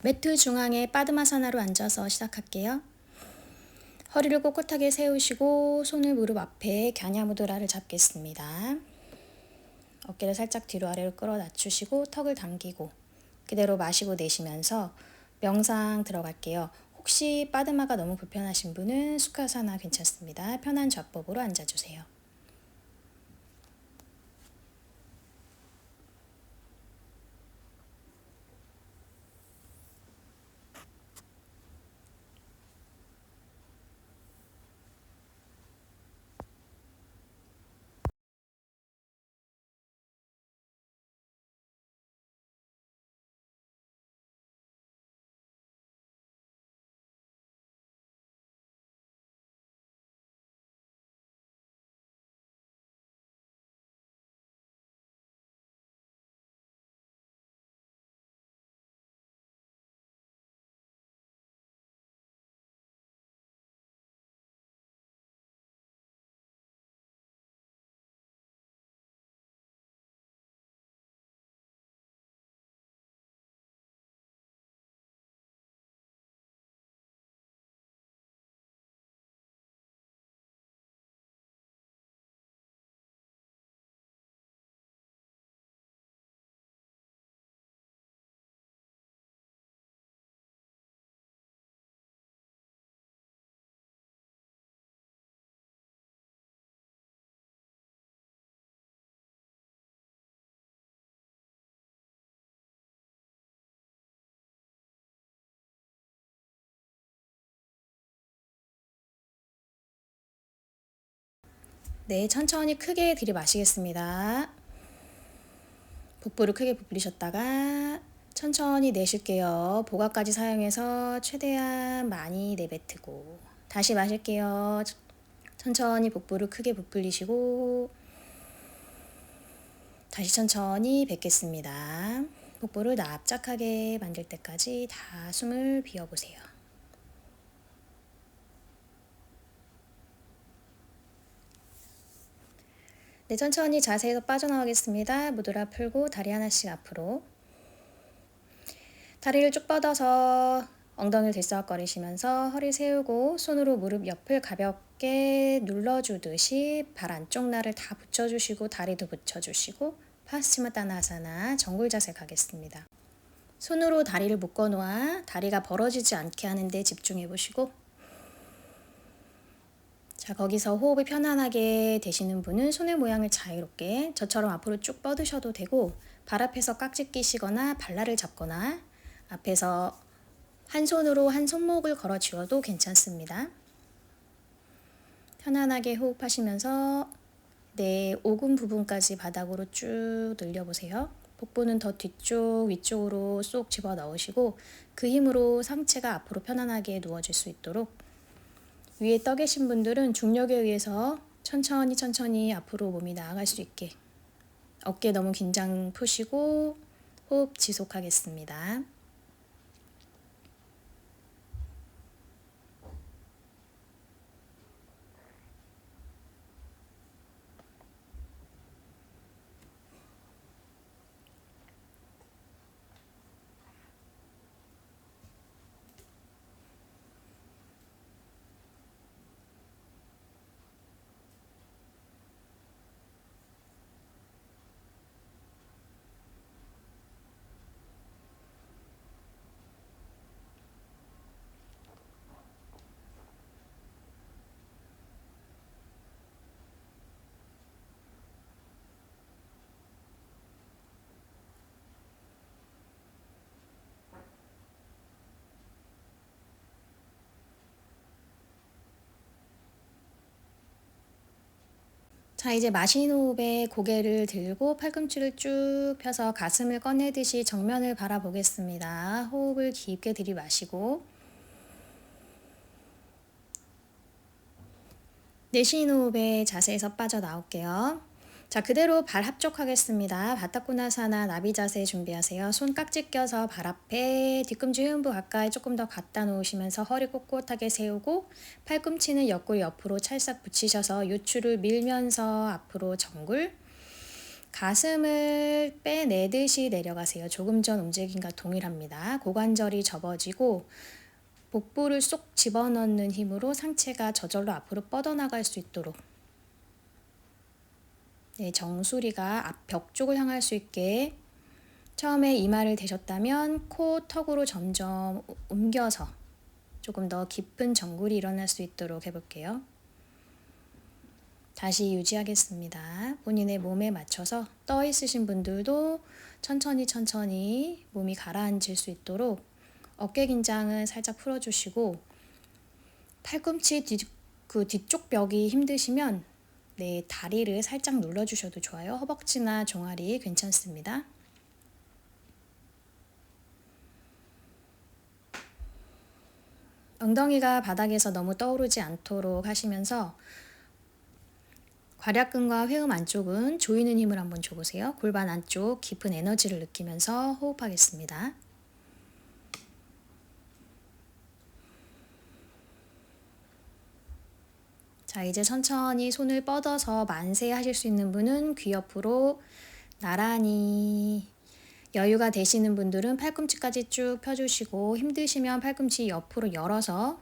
매트 중앙에 빠드마사나로 앉아서 시작할게요. 허리를 꼿꼿하게 세우시고 손을 무릎 앞에 갸냐무드라를 잡겠습니다. 어깨를 살짝 뒤로 아래로 끌어 낮추시고 턱을 당기고 그대로 마시고 내쉬면서 명상 들어갈게요. 혹시 빠드마가 너무 불편하신 분은 수카사나 괜찮습니다. 편한 좌법으로 앉아주세요. 네, 천천히 크게 들이마시겠습니다. 복부를 크게 부풀리셨다가 천천히 내쉴게요. 보각까지 사용해서 최대한 많이 내뱉고 다시 마실게요. 천천히 복부를 크게 부풀리시고 다시 천천히 뱉겠습니다. 복부를 납작하게 만들 때까지 다 숨을 비워보세요. 네, 천천히 자세에서 빠져나오겠습니다. 무드라 풀고 다리 하나씩 앞으로. 다리를 쭉 뻗어서 엉덩이를 들썩거리시면서 허리 세우고 손으로 무릎 옆을 가볍게 눌러주듯이 발 안쪽 날을 다 붙여주시고 다리도 붙여주시고 파스치마타나사나 정굴 자세 가겠습니다. 손으로 다리를 묶어놓아 다리가 벌어지지 않게 하는데 집중해 보시고 자, 거기서 호흡이 편안하게 되시는 분은 손의 모양을 자유롭게 저처럼 앞으로 쭉 뻗으셔도 되고 발 앞에서 깍지 끼시거나 발라를 잡거나 앞에서 한 손으로 한 손목을 걸어 쥐어도 괜찮습니다. 편안하게 호흡하시면서 내 오금 부분까지 바닥으로 쭉 늘려보세요. 복부는 더 뒤쪽, 위쪽으로 쏙 집어넣으시고 그 힘으로 상체가 앞으로 편안하게 누워질 수 있도록 위에 떠 계신 분들은 중력에 의해서 천천히 앞으로 몸이 나아갈 수 있게 어깨 너무 긴장 푸시고 호흡 지속하겠습니다. 자, 이제 마시는 호흡에 고개를 들고 팔꿈치를 쭉 펴서 가슴을 꺼내듯이 정면을 바라보겠습니다. 호흡을 깊게 들이마시고 내쉬는 호흡에 자세에서 빠져나올게요. 자, 그대로 발 합족하겠습니다. 바타코나사나 나비 자세 준비하세요. 손 깍지 껴서 발 앞에 뒤꿈치 후음부 가까이 조금 더 갖다 놓으시면서 허리 꼿꼿하게 세우고 팔꿈치는 옆구리 옆으로 찰싹 붙이셔서 요추를 밀면서 앞으로 정굴 가슴을 빼내듯이 내려가세요. 조금 전 움직임과 동일합니다. 고관절이 접어지고 복부를 쏙 집어넣는 힘으로 상체가 저절로 앞으로 뻗어나갈 수 있도록, 네, 정수리가 앞 벽 쪽을 향할 수 있게, 처음에 이마를 대셨다면 코 턱으로 점점 옮겨서 조금 더 깊은 정굴이 일어날 수 있도록 해볼게요. 다시 유지하겠습니다. 본인의 몸에 맞춰서 떠 있으신 분들도 천천히 몸이 가라앉을 수 있도록 어깨 긴장은 살짝 풀어주시고, 팔꿈치 뒤쪽 벽이 힘드시면 네, 다리를 살짝 눌러주셔도 좋아요. 허벅지나 종아리 괜찮습니다. 엉덩이가 바닥에서 너무 떠오르지 않도록 하시면서 괄약근과 회음 안쪽은 조이는 힘을 한번 줘보세요. 골반 안쪽 깊은 에너지를 느끼면서 호흡하겠습니다. 자, 이제 천천히 손을 뻗어서 만세 하실 수 있는 분은 귀 옆으로 나란히, 여유가 되시는 분들은 팔꿈치까지 쭉 펴주시고, 힘드시면 팔꿈치 옆으로 열어서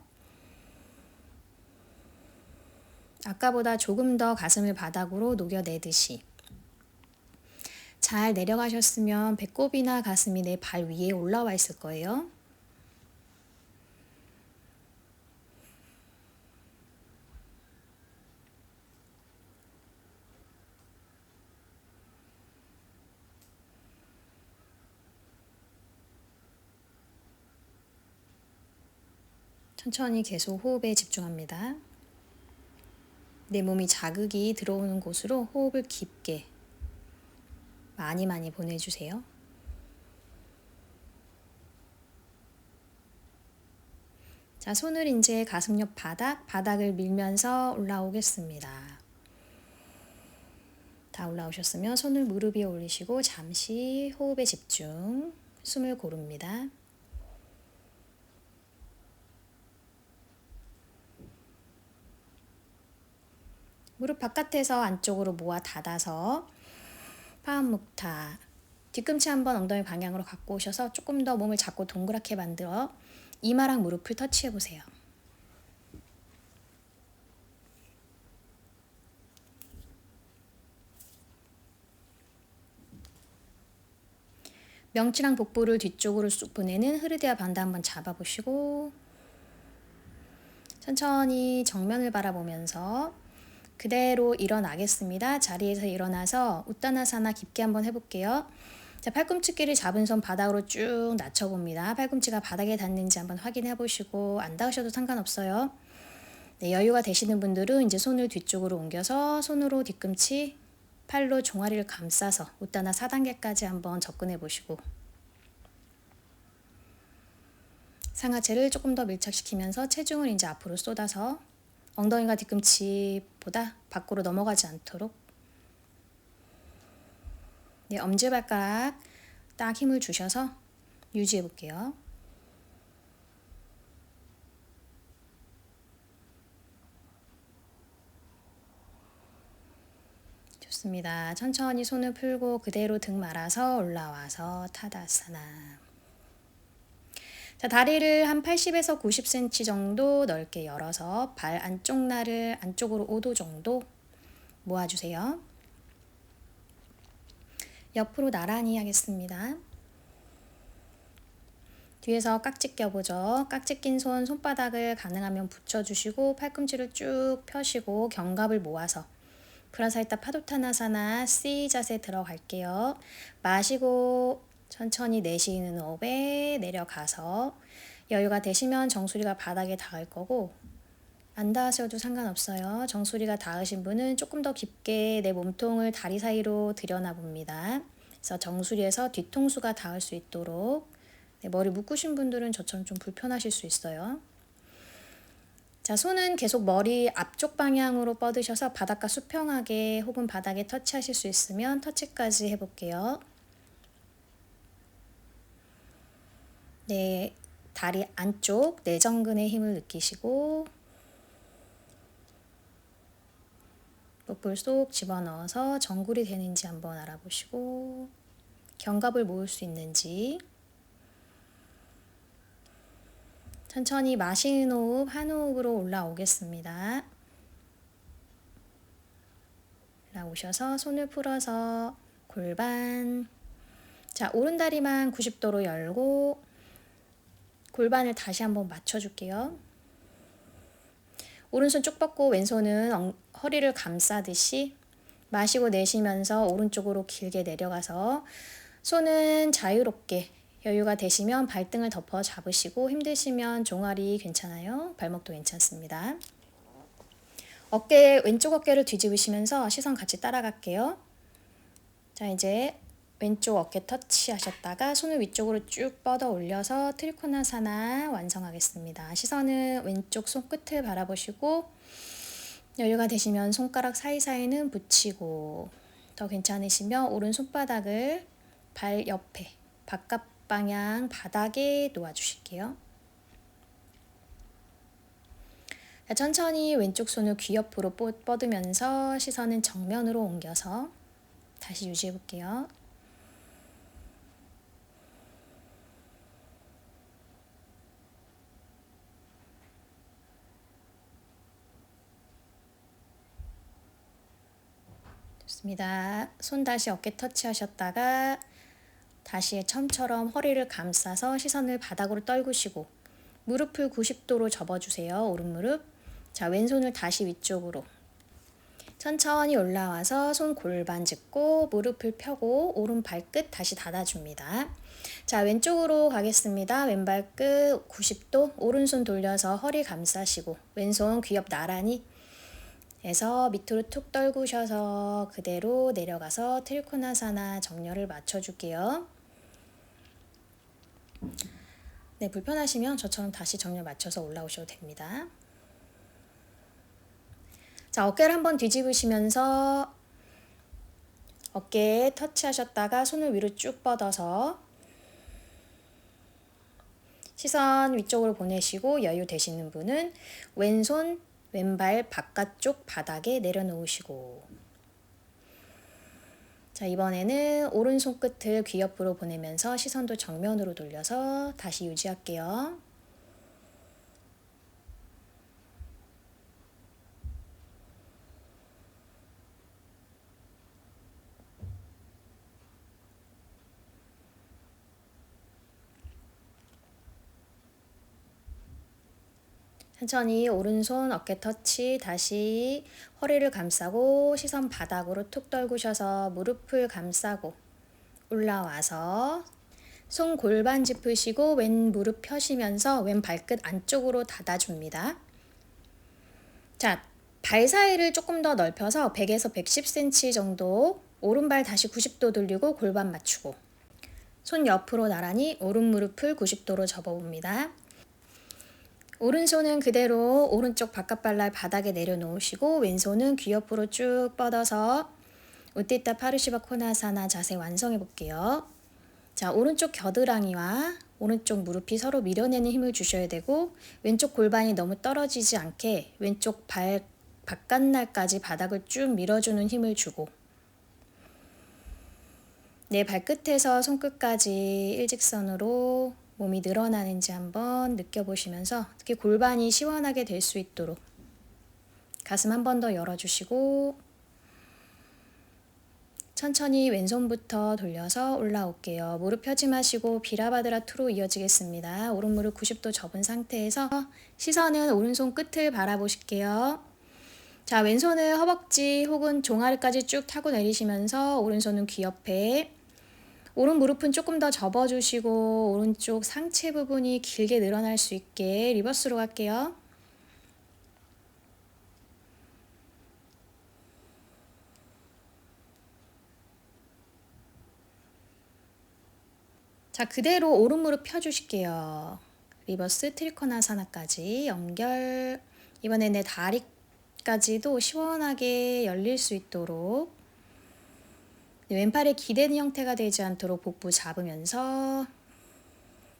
아까보다 조금 더 가슴을 바닥으로 녹여내듯이. 잘 내려가셨으면 배꼽이나 가슴이 내 발 위에 올라와 있을 거예요. 천천히 계속 호흡에 집중합니다. 내 몸이 자극이 들어오는 곳으로 호흡을 깊게 많이 보내주세요. 자, 손을 이제 가슴 옆 바닥을 밀면서 올라오겠습니다. 다 올라오셨으면 손을 무릎 위에 올리시고 잠시 호흡에 집중, 숨을 고릅니다. 무릎 바깥에서 안쪽으로 모아 닫아서 파운묵타, 뒤꿈치 한번 엉덩이 방향으로 갖고 오셔서 조금 더 몸을 잡고 동그랗게 만들어 이마랑 무릎을 터치해 보세요. 명치랑 복부를 뒤쪽으로 쑥 보내는 흐르디아 반드 한번 잡아보시고, 천천히 정면을 바라보면서 그대로 일어나겠습니다. 자리에서 일어나서 우타나사나 깊게 한번 해볼게요. 자, 팔꿈치끼리 잡은 손 바닥으로 쭉 낮춰봅니다. 팔꿈치가 바닥에 닿는지 한번 확인해 보시고, 안 닿으셔도 상관없어요. 네, 여유가 되시는 분들은 이제 손을 뒤쪽으로 옮겨서 손으로 뒤꿈치, 팔로 종아리를 감싸서 우타나 4단계까지 한번 접근해 보시고, 상하체를 조금 더 밀착시키면서 체중을 이제 앞으로 쏟아서 엉덩이가 뒤꿈치보다 밖으로 넘어가지 않도록, 네, 엄지발가락 딱 힘을 주셔서 유지해 볼게요. 좋습니다. 천천히 손을 풀고 그대로 등 말아서 올라와서 타다사나. 자, 다리를 한 80에서 90cm 정도 넓게 열어서 발 안쪽 날을 안쪽으로 5도 정도 모아주세요. 옆으로 나란히 하겠습니다. 뒤에서 깍지 껴보죠. 깍지 낀 손바닥을 가능하면 붙여주시고 팔꿈치를 쭉 펴시고 견갑을 모아서 프라사이타 파도타나사나 C 자세 들어갈게요. 마시고 천천히 내쉬는 호흡에 내려가서, 여유가 되시면 정수리가 바닥에 닿을 거고, 안 닿으셔도 상관없어요. 정수리가 닿으신 분은 조금 더 깊게 내 몸통을 다리 사이로 들여놔 봅니다. 그래서 정수리에서 뒤통수가 닿을 수 있도록. 네, 머리 묶으신 분들은 저처럼 좀 불편하실 수 있어요. 자, 손은 계속 머리 앞쪽 방향으로 뻗으셔서 바닥과 수평하게 혹은 바닥에 터치하실 수 있으면 터치까지 해볼게요. 네, 다리 안쪽 내전근의 힘을 느끼시고, 복부를 쏙 집어넣어서 정굴이 되는지 한번 알아보시고 견갑을 모을 수 있는지 천천히 마시는 호흡 한 호흡으로 올라오겠습니다. 올라오셔서 손을 풀어서 골반, 자 오른다리만 90도로 열고 골반을 다시 한번 맞춰줄게요. 오른손 쭉 뻗고 왼손은 허리를 감싸듯이 마시고 내쉬면서 오른쪽으로 길게 내려가서 손은 자유롭게 여유가 되시면 발등을 덮어 잡으시고 힘드시면 종아리 괜찮아요. 발목도 괜찮습니다. 왼쪽 어깨를 뒤집으시면서 시선 같이 따라갈게요. 자 이제 왼쪽 어깨 터치 하셨다가 손을 위쪽으로 쭉 뻗어 올려서 트리코나사나 완성하겠습니다. 시선은 왼쪽 손끝을 바라보시고 여유가 되시면 손가락 사이사이는 붙이고 더 괜찮으시면 오른 손바닥을 발 옆에 바깥 방향 바닥에 놓아주실게요. 천천히 왼쪽 손을 귀 옆으로 뻗으면서 시선은 정면으로 옮겨서 다시 유지해 볼게요. 좋습니다. 손 다시 어깨 터치 하셨다가 다시 처음처럼 허리를 감싸서 시선을 바닥으로 떨구시고 무릎을 90도로 접어주세요. 오른 무릎. 자 왼손을 다시 위쪽으로 천천히 올라와서 손 골반 짚고 무릎을 펴고 오른 발끝 다시 닫아줍니다. 자 왼쪽으로 가겠습니다. 왼발끝 90도 오른손 돌려서 허리 감싸시고 왼손 귀 옆 나란히 해서 밑으로 툭 떨구셔서 그대로 내려가서 트리코나사나 정렬을 맞춰줄게요. 네, 불편하시면 저처럼 다시 정렬 맞춰서 올라오셔도 됩니다. 자, 어깨를 한번 뒤집으시면서 어깨에 터치하셨다가 손을 위로 쭉 뻗어서 시선 위쪽으로 보내시고 여유 되시는 분은 왼손 왼발 바깥쪽 바닥에 내려놓으시고 자 이번에는 오른손 끝을 귀 옆으로 보내면서 시선도 정면으로 돌려서 다시 유지할게요. 천천히 오른손 어깨 터치 다시 허리를 감싸고 시선 바닥으로 툭 떨구셔서 무릎을 감싸고 올라와서 손 골반 짚으시고 왼 무릎 펴시면서 왼 발끝 안쪽으로 닫아줍니다. 자, 발 사이를 조금 더 넓혀서 100에서 110cm 정도 오른발 다시 90도 돌리고 골반 맞추고 손 옆으로 나란히 오른 무릎을 90도로 접어봅니다. 오른손은 그대로 오른쪽 바깥발날 바닥에 내려놓으시고 왼손은 귀 옆으로 쭉 뻗어서 우띠타 파르시바 코나사나 자세 완성해 볼게요. 자, 오른쪽 겨드랑이와 오른쪽 무릎이 서로 밀어내는 힘을 주셔야 되고 왼쪽 골반이 너무 떨어지지 않게 왼쪽 발 바깥날까지 바닥을 쭉 밀어주는 힘을 주고 내 발끝에서 손끝까지 일직선으로 몸이 늘어나는지 한번 느껴보시면서 특히 골반이 시원하게 될 수 있도록 가슴 한 번 더 열어주시고 천천히 왼손부터 돌려서 올라올게요. 무릎 펴지 마시고 비라바드라 투로 이어지겠습니다. 오른 무릎 90도 접은 상태에서 시선은 오른손 끝을 바라보실게요. 자, 왼손을 허벅지 혹은 종아리까지 쭉 타고 내리시면서 오른손은 귀 옆에 오른 무릎은 조금 더 접어주시고 오른쪽 상체 부분이 길게 늘어날 수 있게 리버스로 갈게요. 자, 그대로 오른 무릎 펴주실게요. 리버스 트리코나사나까지 연결. 이번에 내 다리까지도 시원하게 열릴 수 있도록 왼팔에 기대는 형태가 되지 않도록 복부 잡으면서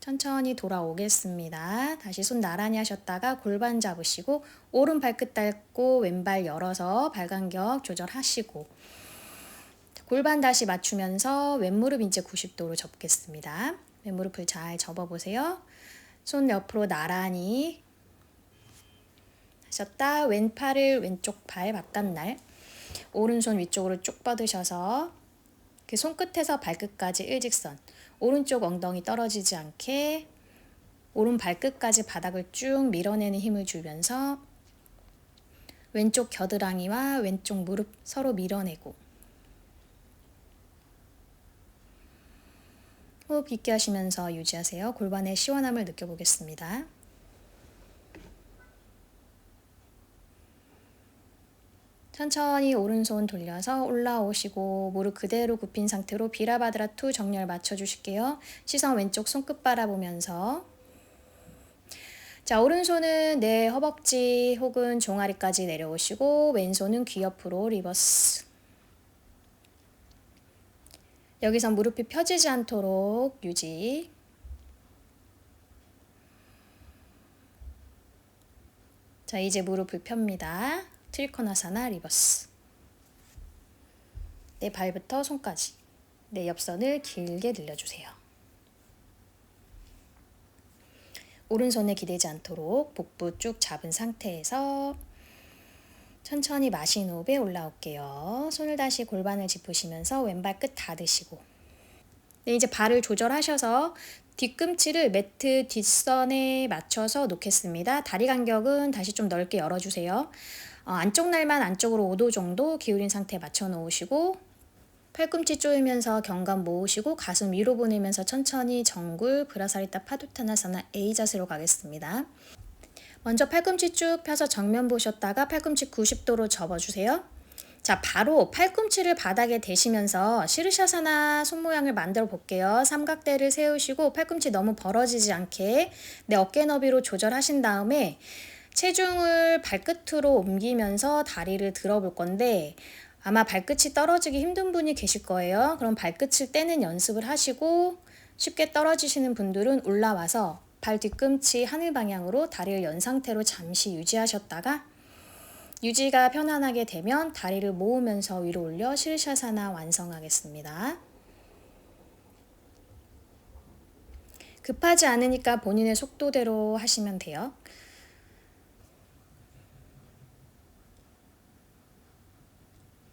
천천히 돌아오겠습니다. 다시 손 나란히 하셨다가 골반 잡으시고 오른 발끝 닫고 왼발 열어서 발 간격 조절하시고 골반 다시 맞추면서 왼무릎 이제 90도로 접겠습니다. 왼무릎을 잘 접어보세요. 손 옆으로 나란히 하셨다. 왼팔을 왼쪽 발 바깥날 오른손 위쪽으로 쭉 뻗으셔서 그 손끝에서 발끝까지 일직선 오른쪽 엉덩이 떨어지지 않게 오른 발끝까지 바닥을 쭉 밀어내는 힘을 주면서 왼쪽 겨드랑이와 왼쪽 무릎 서로 밀어내고 호흡 깊게 하시면서 유지하세요. 골반의 시원함을 느껴보겠습니다. 천천히 오른손 돌려서 올라오시고 무릎 그대로 굽힌 상태로 비라바드라 투 정렬 맞춰주실게요. 시선 왼쪽 손끝 바라보면서 자, 오른손은 내 허벅지 혹은 종아리까지 내려오시고 왼손은 귀 옆으로 리버스. 여기서 무릎이 펴지지 않도록 유지. 자, 이제 무릎을 펴니다. 트리코나사나 리버스. 내 발부터 손까지 내 옆선을 길게 늘려주세요. 오른손에 기대지 않도록 복부 쭉 잡은 상태에서 천천히 마신 호흡에 올라올게요. 손을 다시 골반을 짚으시면서 왼발 끝 닫으시고 네, 이제 발을 조절하셔서 뒤꿈치를 매트 뒷선에 맞춰서 놓겠습니다. 다리 간격은 다시 좀 넓게 열어주세요. 안쪽 날만 안쪽으로 5도 정도 기울인 상태에 맞춰 놓으시고 팔꿈치 조이면서 견갑 모으시고 가슴 위로 보내면서 천천히 정굴 브라사리타 파두타나사나 A 자세로 가겠습니다. 먼저 팔꿈치 쭉 펴서 정면 보셨다가 팔꿈치 90도로 접어주세요. 자, 바로 팔꿈치를 바닥에 대시면서 시르샤사나 손 모양을 만들어 볼게요. 삼각대를 세우시고 팔꿈치 너무 벌어지지 않게 내 어깨 너비로 조절하신 다음에 체중을 발끝으로 옮기면서 다리를 들어볼 건데 아마 발끝이 떨어지기 힘든 분이 계실 거예요. 그럼 발끝을 떼는 연습을 하시고 쉽게 떨어지시는 분들은 올라와서 발 뒤꿈치 하늘 방향으로 다리를 연 상태로 잠시 유지하셨다가 유지가 편안하게 되면 다리를 모으면서 위로 올려 시르샤사나 완성하겠습니다. 급하지 않으니까 본인의 속도대로 하시면 돼요.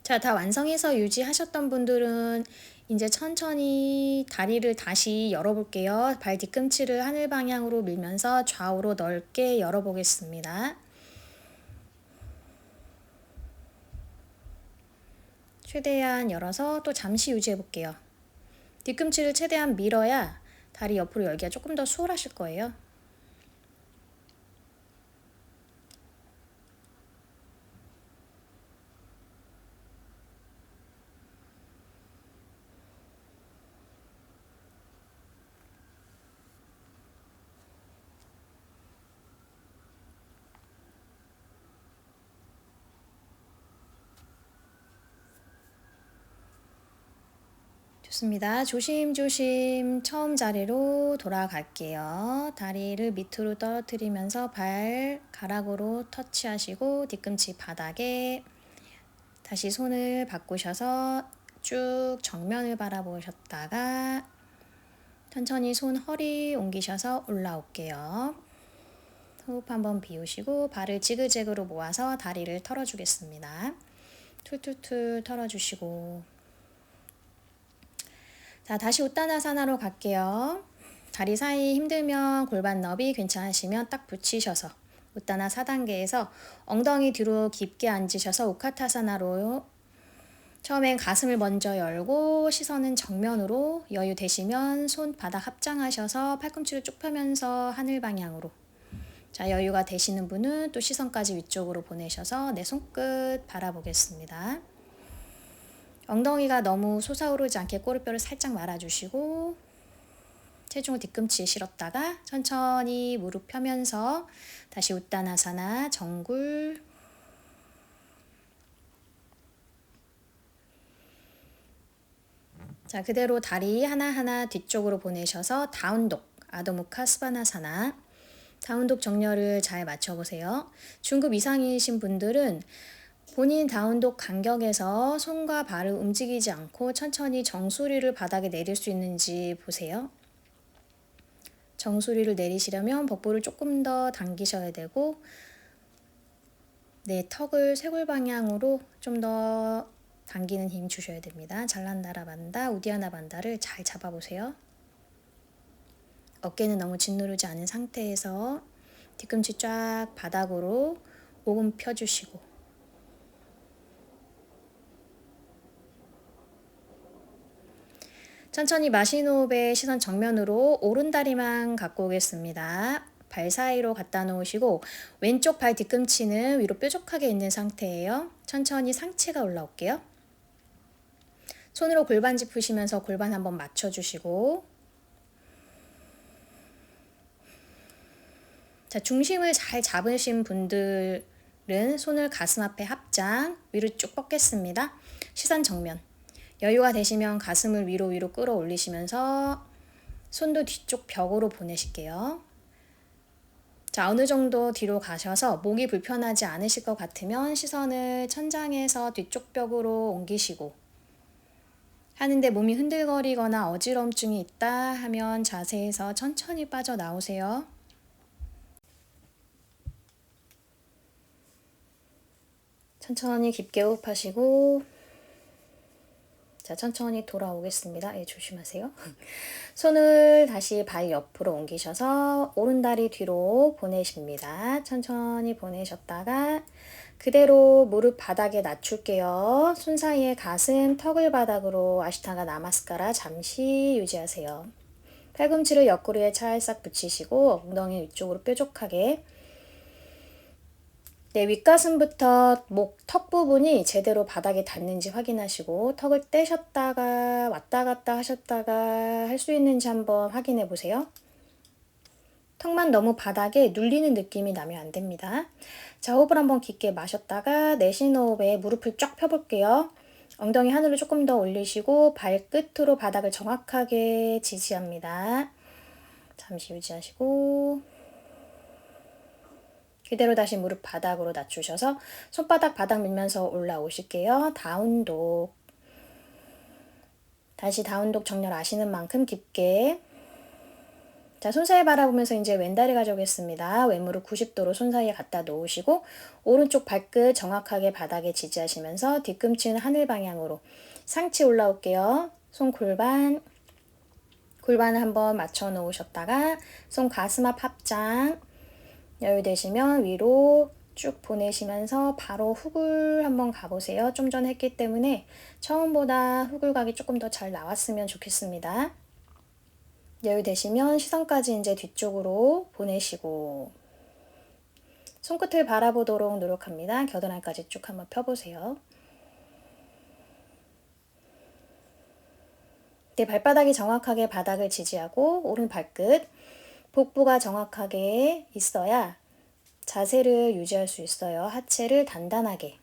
자, 다 완성해서 유지하셨던 분들은 이제 천천히 다리를 다시 열어볼게요. 발 뒤꿈치를 하늘 방향으로 밀면서 좌우로 넓게 열어보겠습니다. 최대한 열어서 또 잠시 유지해볼게요. 뒤꿈치를 최대한 밀어야 다리 옆으로 열기가 조금 더 수월하실 거예요. 좋습니다. 조심조심 처음 자리로 돌아갈게요. 다리를 밑으로 떨어뜨리면서 발가락으로 터치하시고 뒤꿈치 바닥에 다시 손을 바꾸셔서 쭉 정면을 바라보셨다가 천천히 손 허리 옮기셔서 올라올게요. 호흡 한번 비우시고 발을 지그재그로 모아서 다리를 털어주겠습니다. 툴툴툴 털어주시고 자, 다시 우타나사나로 갈게요. 다리 사이 힘들면 골반 너비 괜찮으시면 딱 붙이셔서 우타나 4단계에서 엉덩이 뒤로 깊게 앉으셔서 우카타사나로 처음엔 가슴을 먼저 열고 시선은 정면으로 여유 되시면 손바닥 합장하셔서 팔꿈치를 쭉 펴면서 하늘 방향으로 자, 여유가 되시는 분은 또 시선까지 위쪽으로 보내셔서 내 손끝 바라보겠습니다. 엉덩이가 너무 솟아오르지 않게 꼬리뼈를 살짝 말아주시고 체중을 뒤꿈치에 실었다가 천천히 무릎 펴면서 다시 우타나사나 정굴 자, 그대로 다리 하나하나 뒤쪽으로 보내셔서 다운독 아도무카 스바나사나. 다운독 정렬을 잘 맞춰보세요. 중급 이상이신 분들은 본인 다운독 간격에서 손과 발을 움직이지 않고 천천히 정수리를 바닥에 내릴 수 있는지 보세요. 정수리를 내리시려면 복부를 조금 더 당기셔야 되고, 네, 턱을 쇄골 방향으로 좀 더 당기는 힘 주셔야 됩니다. 잘란다라 반다, 우디아나 반다를 잘 잡아보세요. 어깨는 너무 짓누르지 않은 상태에서 뒤꿈치 쫙 바닥으로 오금 펴주시고, 천천히 마시노베 시선 정면으로 오른다리만 갖고 오겠습니다. 발 사이로 갖다 놓으시고 왼쪽 발 뒤꿈치는 위로 뾰족하게 있는 상태예요. 천천히 상체가 올라올게요. 손으로 골반 짚으시면서 골반 한번 맞춰주시고, 자, 중심을 잘 잡으신 분들은 손을 가슴 앞에 합장, 위로 쭉 뻗겠습니다. 시선 정면. 여유가 되시면 가슴을 위로 끌어올리시면서 손도 뒤쪽 벽으로 보내실게요. 자, 어느 정도 뒤로 가셔서 목이 불편하지 않으실 것 같으면 시선을 천장에서 뒤쪽 벽으로 옮기시고, 하는데 몸이 흔들거리거나 어지럼증이 있다 하면 자세에서 천천히 빠져나오세요. 천천히 깊게 호흡하시고, 자, 천천히 돌아오겠습니다. 예, 조심하세요. 손을 다시 발 옆으로 옮기셔서 오른다리 뒤로 보내십니다. 천천히 보내셨다가 그대로 무릎 바닥에 낮출게요. 손 사이에 가슴, 턱을 바닥으로 아시타가 나마스카라 잠시 유지하세요. 팔꿈치를 옆구리에 찰싹 붙이시고 엉덩이 위쪽으로 뾰족하게, 네, 윗가슴부터 목, 턱 부분이 제대로 바닥에 닿는지 확인하시고 턱을 떼셨다가 왔다 갔다 하셨다가 할 수 있는지 한번 확인해 보세요. 턱만 너무 바닥에 눌리는 느낌이 나면 안 됩니다. 자, 호흡을 한번 깊게 마셨다가 내쉬는 호흡에 무릎을 쫙 펴볼게요. 엉덩이 하늘로 조금 더 올리시고 발끝으로 바닥을 정확하게 지지합니다. 잠시 유지하시고 그대로 다시 무릎 바닥으로 낮추셔서 손바닥 바닥 밀면서 올라오실게요. 다운독. 다시 다운독 정렬 아시는 만큼 깊게. 자, 손 사이 바라보면서 이제 왼다리 가져오겠습니다. 왼무릎 90도로 손 사이에 갖다 놓으시고 오른쪽 발끝 정확하게 바닥에 지지하시면서 뒤꿈치는 하늘 방향으로 상체 올라올게요. 손 골반을 한번 맞춰 놓으셨다가 손 가슴 앞 합장. 여유 되시면 위로 쭉 보내시면서 바로 훅을 한번 가보세요. 좀 전에 했기 때문에 처음보다 훅을 가기 조금 더 잘 나왔으면 좋겠습니다. 여유 되시면 시선까지 이제 뒤쪽으로 보내시고 손끝을 바라보도록 노력합니다. 겨드랑이까지 쭉 한번 펴보세요. 네, 발바닥이 정확하게 바닥을 지지하고 오른 발끝, 복부가 정확하게 있어야 자세를 유지할 수 있어요. 하체를 단단하게.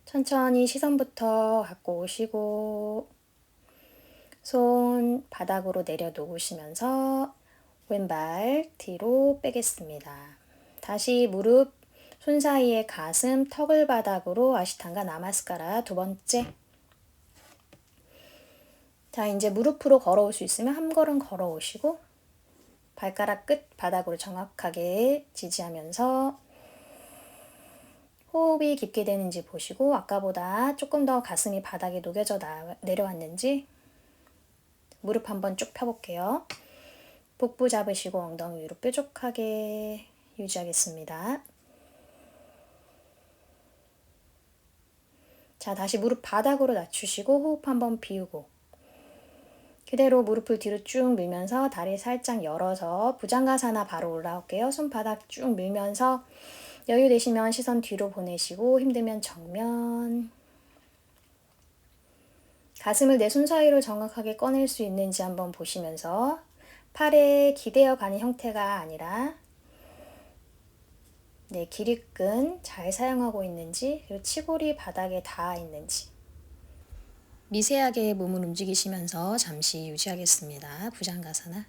천천히 시선부터 갖고 오시고 손 바닥으로 내려놓으시면서 왼발 뒤로 빼겠습니다. 다시 무릎, 손 사이에 가슴, 턱을 바닥으로 아시탄가 나마스카라 두 번째. 자, 이제 무릎으로 걸어올 수 있으면 한 걸음 걸어오시고 발가락 끝 바닥으로 정확하게 지지하면서 호흡이 깊게 되는지 보시고 아까보다 조금 더 가슴이 바닥에 녹여져 내려왔는지 무릎 한번 쭉 펴볼게요. 복부 잡으시고 엉덩이 위로 뾰족하게 유지하겠습니다. 자, 다시 무릎 바닥으로 낮추시고 호흡 한번 비우고 그대로 무릎을 뒤로 쭉 밀면서 다리 살짝 열어서 부장가사나 바로 올라올게요. 손바닥 쭉 밀면서 여유 되시면 시선 뒤로 보내시고 힘들면 정면. 가슴을 내 손 사이로 정확하게 꺼낼 수 있는지 한번 보시면서 팔에 기대어 가는 형태가 아니라 네, 길이끈 잘 사용하고 있는지 그리고 치골이 바닥에 닿아 있는지 미세하게 몸을 움직이시면서 잠시 유지하겠습니다. 부장가사나.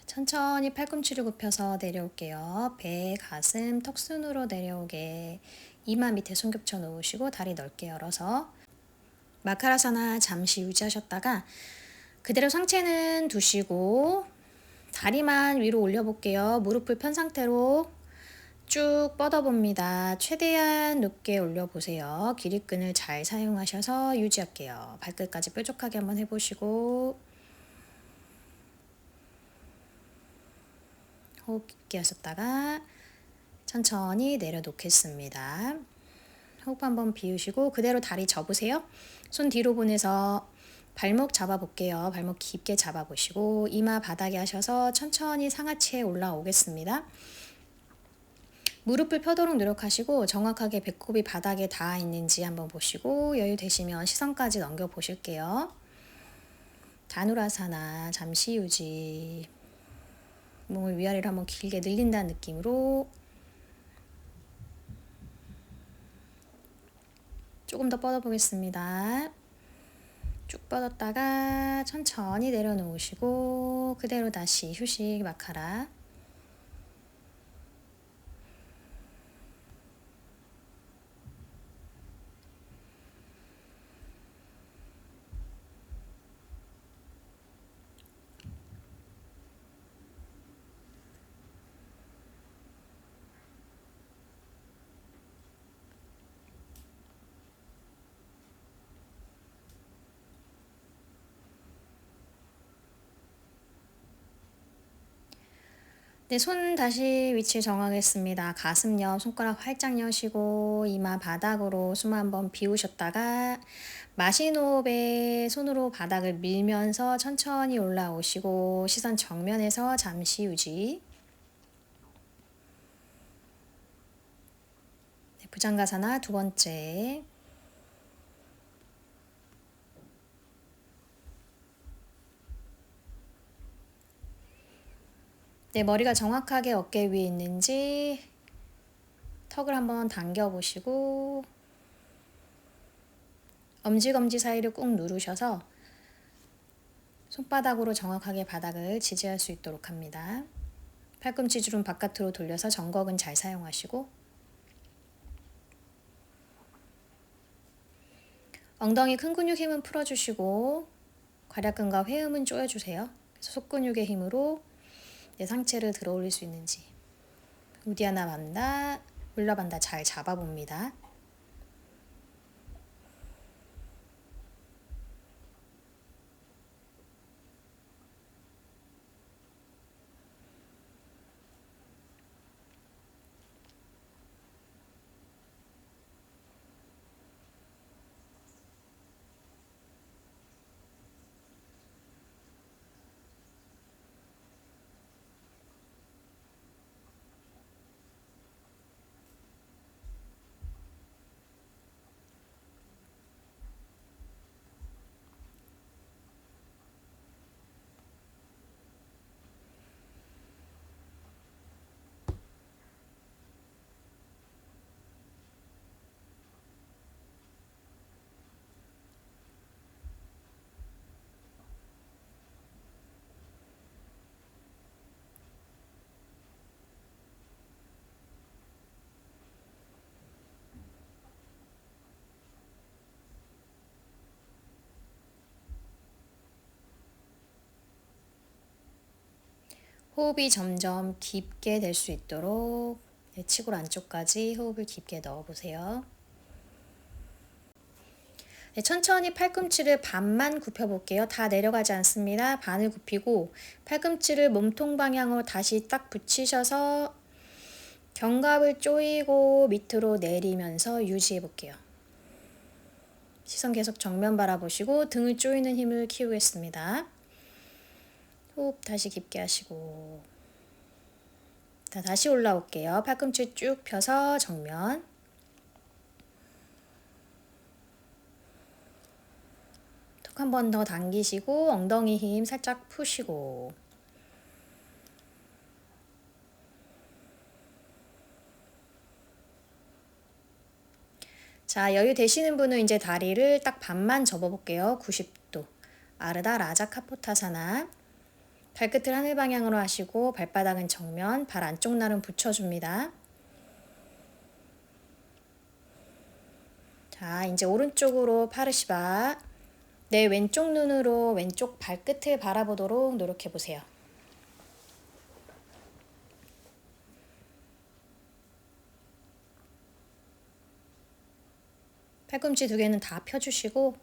천천히 팔꿈치를 굽혀서 내려올게요. 배, 가슴, 턱순으로 내려오게 이마 밑에 손 겹쳐 놓으시고 다리 넓게 열어서 마카라사나 잠시 유지하셨다가 그대로 상체는 두시고 다리만 위로 올려볼게요. 무릎을 편 상태로 쭉 뻗어봅니다. 최대한 높게 올려보세요. 기립근을 잘 사용하셔서 유지할게요. 발끝까지 뾰족하게 한번 해보시고 호흡 깊게 하셨다가 천천히 내려놓겠습니다. 호흡 한번 비우시고 그대로 다리 접으세요. 손 뒤로 보내서 발목 잡아볼게요. 발목 깊게 잡아보시고 이마 바닥에 하셔서 천천히 상하체에 올라오겠습니다. 무릎을 펴도록 노력하시고 정확하게 배꼽이 바닥에 닿아 있는지 한번 보시고 여유 되시면 시선까지 넘겨보실게요. 다누라사나 잠시 유지. 몸을 위아래로 한번 길게 늘린다는 느낌으로 조금 더 뻗어보겠습니다. 쭉 뻗었다가 천천히 내려놓으시고 그대로 다시 휴식 마카라. 네, 손 다시 위치 정하겠습니다. 가슴 옆 손가락 활짝 여시고 이마 바닥으로 숨 한번 비우셨다가 마신 호흡에 손으로 바닥을 밀면서 천천히 올라오시고 시선 정면에서 잠시 유지. 네, 부장가사나 두 번째. 네, 머리가 정확하게 어깨 위에 있는지 턱을 한번 당겨보시고 엄지검지 사이를 꾹 누르셔서 손바닥으로 정확하게 바닥을 지지할 수 있도록 합니다. 팔꿈치 주름 바깥으로 돌려서 정곡은 잘 사용하시고 엉덩이 큰 근육 힘은 풀어주시고 괄약근과 회음은 조여주세요. 그래서 속근육의 힘으로 내 상체를 들어 올릴 수 있는지 우디아나 반다, 울라반다 잘 잡아봅니다. 호흡이 점점 깊게 될 수 있도록 치골 안쪽까지 호흡을 깊게 넣어보세요. 네, 천천히 팔꿈치를 반만 굽혀볼게요. 다 내려가지 않습니다. 반을 굽히고 팔꿈치를 몸통 방향으로 다시 딱 붙이셔서 견갑을 조이고 밑으로 내리면서 유지해볼게요. 시선 계속 정면 바라보시고 등을 조이는 힘을 키우겠습니다. 호흡 다시 깊게 하시고 다시 올라올게요. 팔꿈치 쭉 펴서 정면 쭉 한 번 더 당기시고 엉덩이 힘 살짝 푸시고 자, 여유 되시는 분은 이제 다리를 딱 반만 접어볼게요. 90도. 아르다 라자카포타사나. 발끝을 하늘 방향으로 하시고 발바닥은 정면, 발 안쪽 날은 붙여줍니다. 자, 이제 오른쪽으로 파르시바. 내 왼쪽 눈으로 왼쪽 발끝을 바라보도록 노력해보세요. 팔꿈치 두 개는 다 펴주시고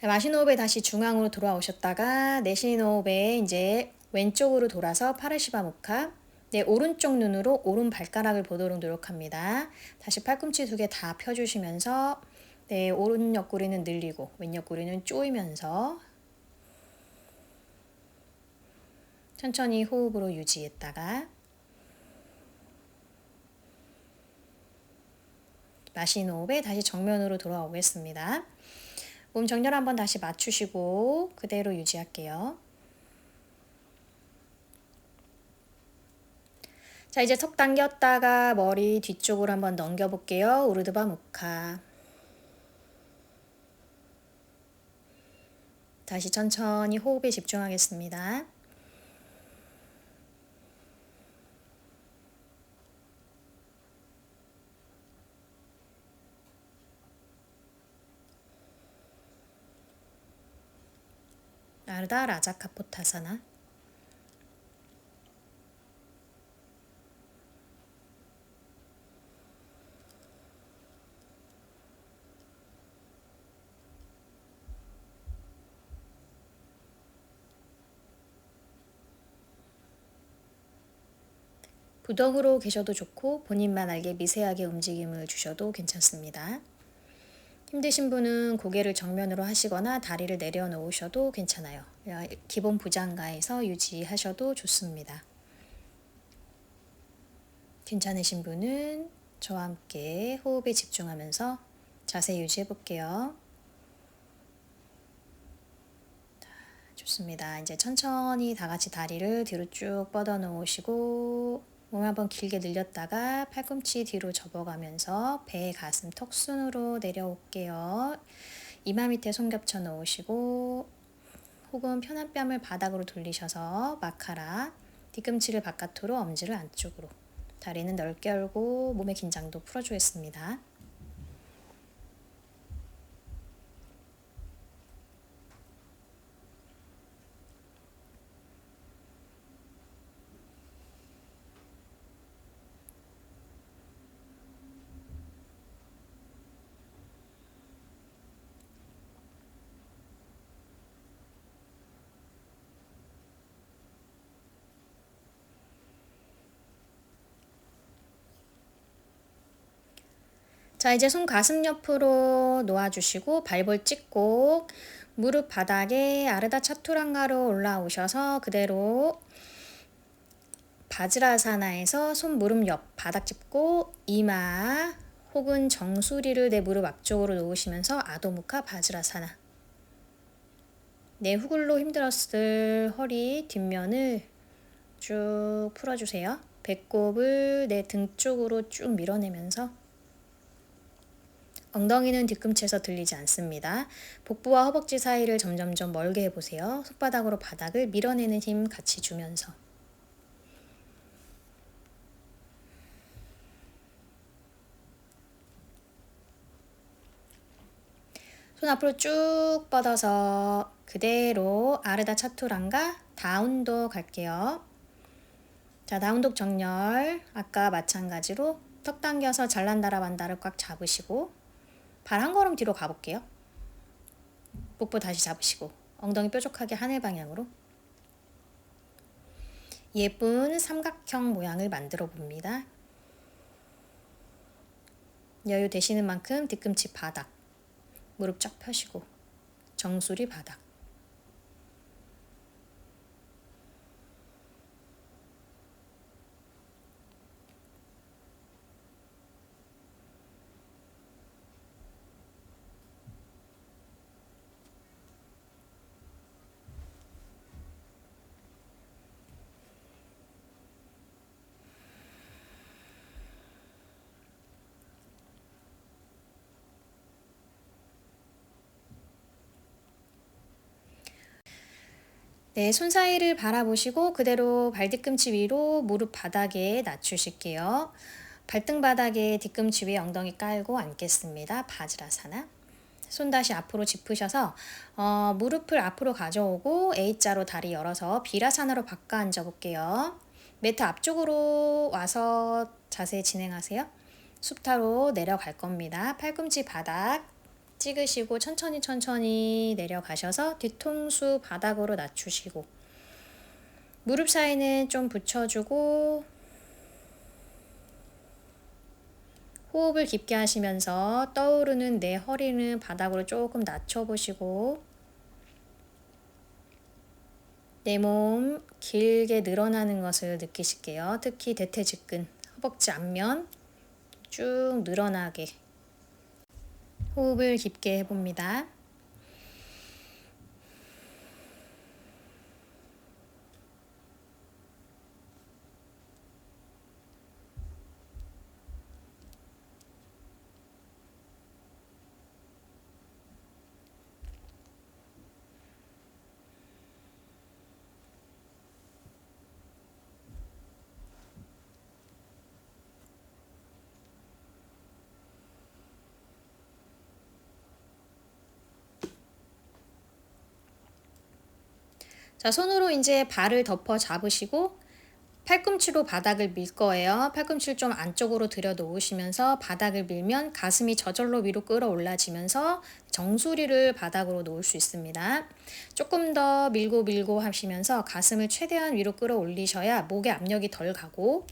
마시는 호흡에 다시 중앙으로 돌아오셨다가 내쉬는 호흡에 이제 왼쪽으로 돌아서 파르시바 무카. 네, 오른쪽 눈으로 오른 발가락을 보도록 노력합니다. 다시 팔꿈치 두 개 다 펴주시면서 네, 오른 옆구리는 늘리고 왼 옆구리는 조이면서 천천히 호흡으로 유지했다가 마시는 호흡에 다시 정면으로 돌아오겠습니다. 몸 정렬 한번 다시 맞추시고 그대로 유지할게요. 자, 이제 턱 당겼다가 머리 뒤쪽으로 한번 넘겨볼게요. 우르드바 무카. 다시 천천히 호흡에 집중하겠습니다. 아르다 라자카포타사나. 부덕으로 계셔도 좋고 본인만 알게 미세하게 움직임을 주셔도 괜찮습니다. 힘드신 분은 고개를 정면으로 하시거나 다리를 내려놓으셔도 괜찮아요. 기본 부장가에서 유지하셔도 좋습니다. 괜찮으신 분은 저와 함께 호흡에 집중하면서 자세 유지해 볼게요. 좋습니다. 이제 천천히 다 같이 다리를 뒤로 쭉 뻗어 놓으시고 몸 한번 길게 늘렸다가 팔꿈치 뒤로 접어가면서 배, 가슴, 턱순으로 내려올게요. 이마 밑에 손 겹쳐 놓으시고 혹은 편한 뺨을 바닥으로 돌리셔서 마카라, 뒤꿈치를 바깥으로, 엄지를 안쪽으로. 다리는 넓게 열고 몸의 긴장도 풀어주겠습니다. 자, 이제 손 가슴 옆으로 놓아주시고 발볼 찍고 무릎 바닥에 아르다 차투랑가로 올라오셔서 그대로 바즈라사나에서 손 무릎 옆 바닥 짚고 이마 혹은 정수리를 내 무릎 앞쪽으로 놓으시면서 아도무카 바즈라사나. 내 후굴로 힘들었을 허리 뒷면을 쭉 풀어주세요. 배꼽을 내 등 쪽으로 쭉 밀어내면서 엉덩이는 뒤꿈치에서 들리지 않습니다. 복부와 허벅지 사이를 점점점 멀게 해보세요. 손바닥으로 바닥을 밀어내는 힘 같이 주면서 손 앞으로 쭉 뻗어서 그대로 아르다 차투랑가 다운독 갈게요. 자, 다운독 정렬 아까 마찬가지로 턱 당겨서 잘난다라 반다를 꽉 잡으시고 발 한 걸음 뒤로 가볼게요. 복부 다시 잡으시고 엉덩이 뾰족하게 하늘 방향으로 예쁜 삼각형 모양을 만들어 봅니다. 여유 되시는 만큼 뒤꿈치 바닥, 무릎 쫙 펴시고 정수리 바닥. 네, 손 사이를 바라보시고 그대로 발뒤꿈치 위로 무릎 바닥에 낮추실게요. 발등 바닥에 뒤꿈치 위에 엉덩이 깔고 앉겠습니다. 바지라사나. 손 다시 앞으로 짚으셔서 무릎을 앞으로 가져오고 A자로 다리 열어서 비라사나로 바꿔 앉아 볼게요. 매트 앞쪽으로 와서 자세 진행하세요. 숲타로 내려갈 겁니다. 팔꿈치 바닥 찍으시고 천천히 내려가셔서 뒤통수 바닥으로 낮추시고 무릎 사이는 좀 붙여주고 호흡을 깊게 하시면서 떠오르는 내 허리는 바닥으로 조금 낮춰보시고 내 몸 길게 늘어나는 것을 느끼실게요. 특히 대퇴직근, 허벅지 앞면 쭉 늘어나게 호흡을 깊게 해봅니다. 자, 손으로 이제 발을 덮어 잡으시고 팔꿈치로 바닥을 밀 거예요. 팔꿈치를 좀 안쪽으로 들여 놓으시면서 바닥을 밀면 가슴이 저절로 위로 끌어올라지면서 정수리를 바닥으로 놓을 수 있습니다. 조금 더 밀고 하시면서 가슴을 최대한 위로 끌어올리셔야 목에 압력이 덜 가고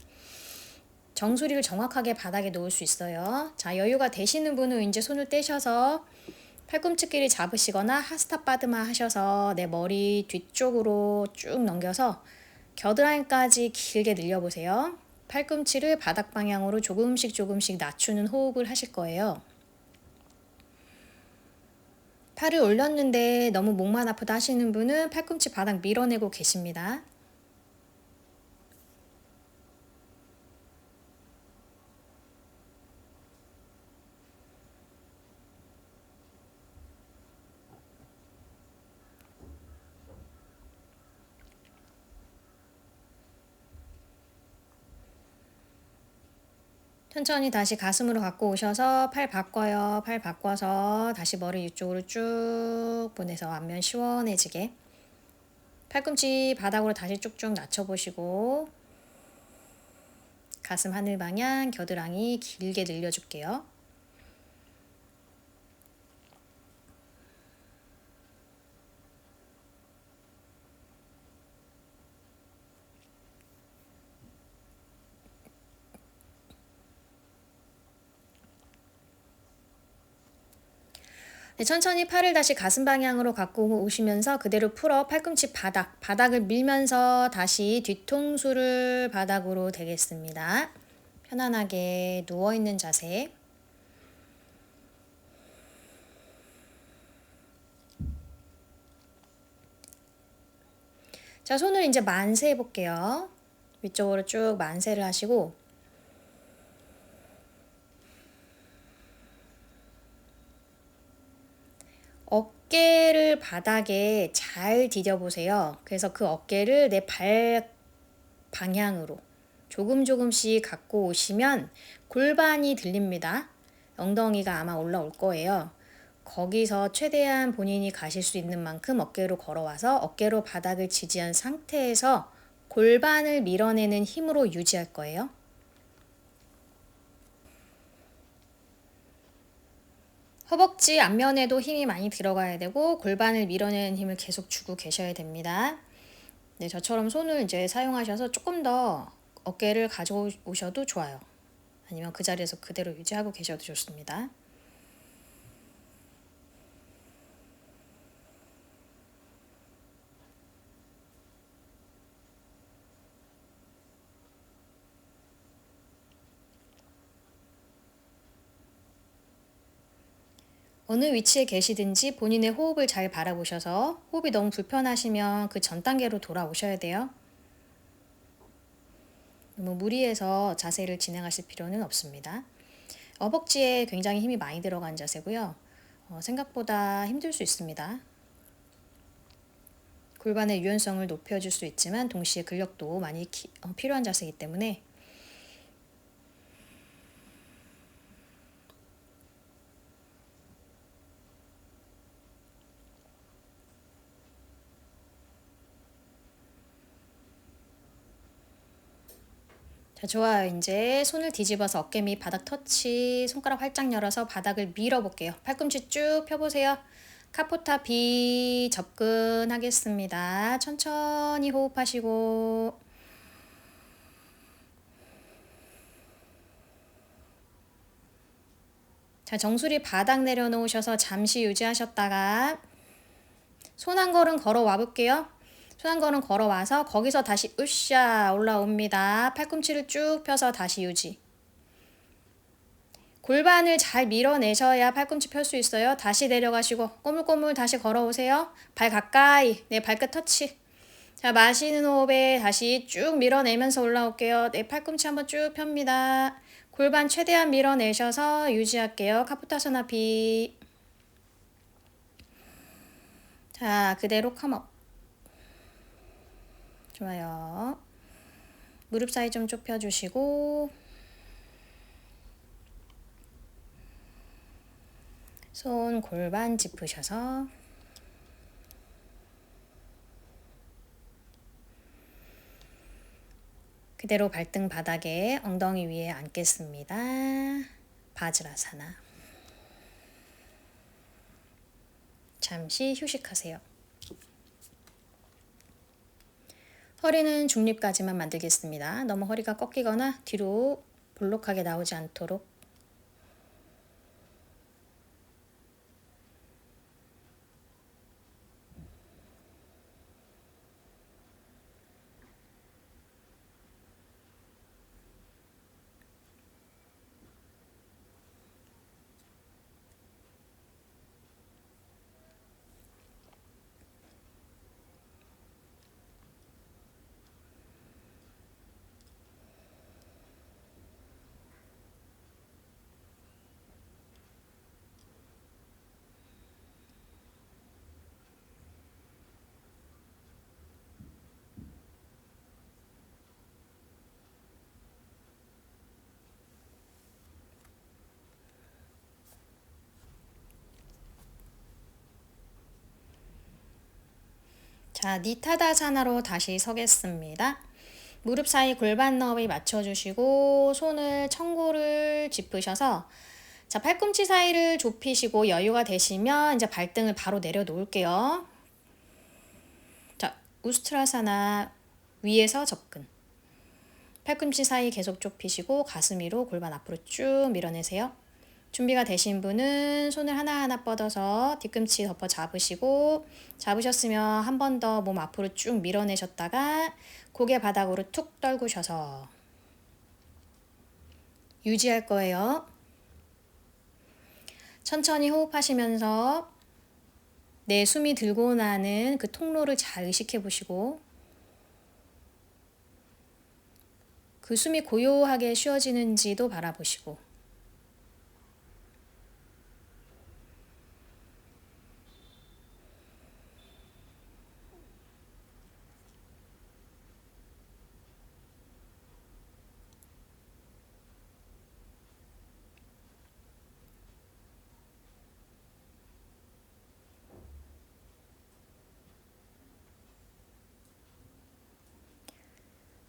정수리를 정확하게 바닥에 놓을 수 있어요. 자, 여유가 되시는 분은 이제 손을 떼셔서 팔꿈치끼리 잡으시거나 하스타바드마 하셔서 내 머리 뒤쪽으로 쭉 넘겨서 겨드랑이까지 길게 늘려보세요. 팔꿈치를 바닥 방향으로 조금씩 낮추는 호흡을 하실 거예요. 팔을 올렸는데 너무 목만 아프다 하시는 분은 팔꿈치 바닥 밀어내고 계십니다. 천천히 다시 가슴으로 갖고 오셔서 팔 바꿔요. 팔 바꿔서 다시 머리 이쪽으로 쭉 보내서 앞면 시원해지게 팔꿈치 바닥으로 다시 쭉쭉 낮춰보시고 가슴 하늘 방향 겨드랑이 길게 늘려줄게요. 네, 천천히 팔을 다시 가슴 방향으로 갖고 오시면서 그대로 풀어 팔꿈치 바닥을 밀면서 다시 뒤통수를 바닥으로 대겠습니다. 편안하게 누워있는 자세. 자, 손을 이제 만세 해볼게요. 위쪽으로 쭉 만세를 하시고 어깨를 바닥에 잘 디뎌보세요. 그래서 그 어깨를 내 발 방향으로 조금씩 갖고 오시면 골반이 들립니다. 엉덩이가 아마 올라올 거예요. 거기서 최대한 본인이 가실 수 있는 만큼 어깨로 걸어와서 어깨로 바닥을 지지한 상태에서 골반을 밀어내는 힘으로 유지할 거예요. 허벅지 앞면에도 힘이 많이 들어가야 되고 골반을 밀어내는 힘을 계속 주고 계셔야 됩니다. 네, 저처럼 손을 이제 사용하셔서 조금 더 어깨를 가져오셔도 좋아요. 아니면 그 자리에서 그대로 유지하고 계셔도 좋습니다. 어느 위치에 계시든지 본인의 호흡을 잘 바라보셔서 호흡이 너무 불편하시면 그 전 단계로 돌아오셔야 돼요. 너무 무리해서 자세를 진행하실 필요는 없습니다. 허벅지에 굉장히 힘이 많이 들어간 자세고요. 생각보다 힘들 수 있습니다. 골반의 유연성을 높여줄 수 있지만 동시에 근력도 많이 필요한 자세이기 때문에 자, 좋아요. 이제 손을 뒤집어서 어깨 밑 바닥 터치, 손가락 활짝 열어서 바닥을 밀어볼게요. 팔꿈치 쭉 펴보세요. 카포타 B 접근하겠습니다. 천천히 호흡하시고 자, 정수리 바닥 내려놓으셔서 잠시 유지하셨다가 손 한 걸음 걸어와 볼게요. 손 한 걸음 걸어와서 거기서 다시 으쌰 올라옵니다. 팔꿈치를 쭉 펴서 다시 유지. 골반을 잘 밀어내셔야 팔꿈치 펼 수 있어요. 다시 내려가시고 꼬물꼬물 다시 걸어오세요. 발 가까이, 내 발끝 터치. 자, 마시는 호흡에 다시 쭉 밀어내면서 올라올게요. 내 팔꿈치 한번 쭉 펴니다. 골반 최대한 밀어내셔서 유지할게요. 카푸타사나 B. 자, 그대로 컴업. 좋아요. 무릎 사이 좀 좁혀주시고 손 골반 짚으셔서 그대로 발등 바닥에 엉덩이 위에 앉겠습니다. 바즈라사나. 잠시 휴식하세요. 허리는 중립까지만 만들겠습니다. 너무 허리가 꺾이거나 뒤로 볼록하게 나오지 않도록 자, 니타다사나로 다시 서겠습니다. 무릎 사이 골반 너비 맞춰주시고 손을 청고를 짚으셔서 자, 팔꿈치 사이를 좁히시고 여유가 되시면 이제 발등을 바로 내려놓을게요. 자, 우스트라사나 위에서 접근. 팔꿈치 사이 계속 좁히시고 가슴 위로 골반 앞으로 쭉 밀어내세요. 준비가 되신 분은 손을 하나하나 뻗어서 뒤꿈치 덮어 잡으시고 잡으셨으면 한 번 더 몸 앞으로 쭉 밀어내셨다가 고개 바닥으로 툭 떨구셔서 유지할 거예요. 천천히 호흡하시면서 내 숨이 들고 나는 그 통로를 잘 의식해 보시고 그 숨이 고요하게 쉬어지는지도 바라보시고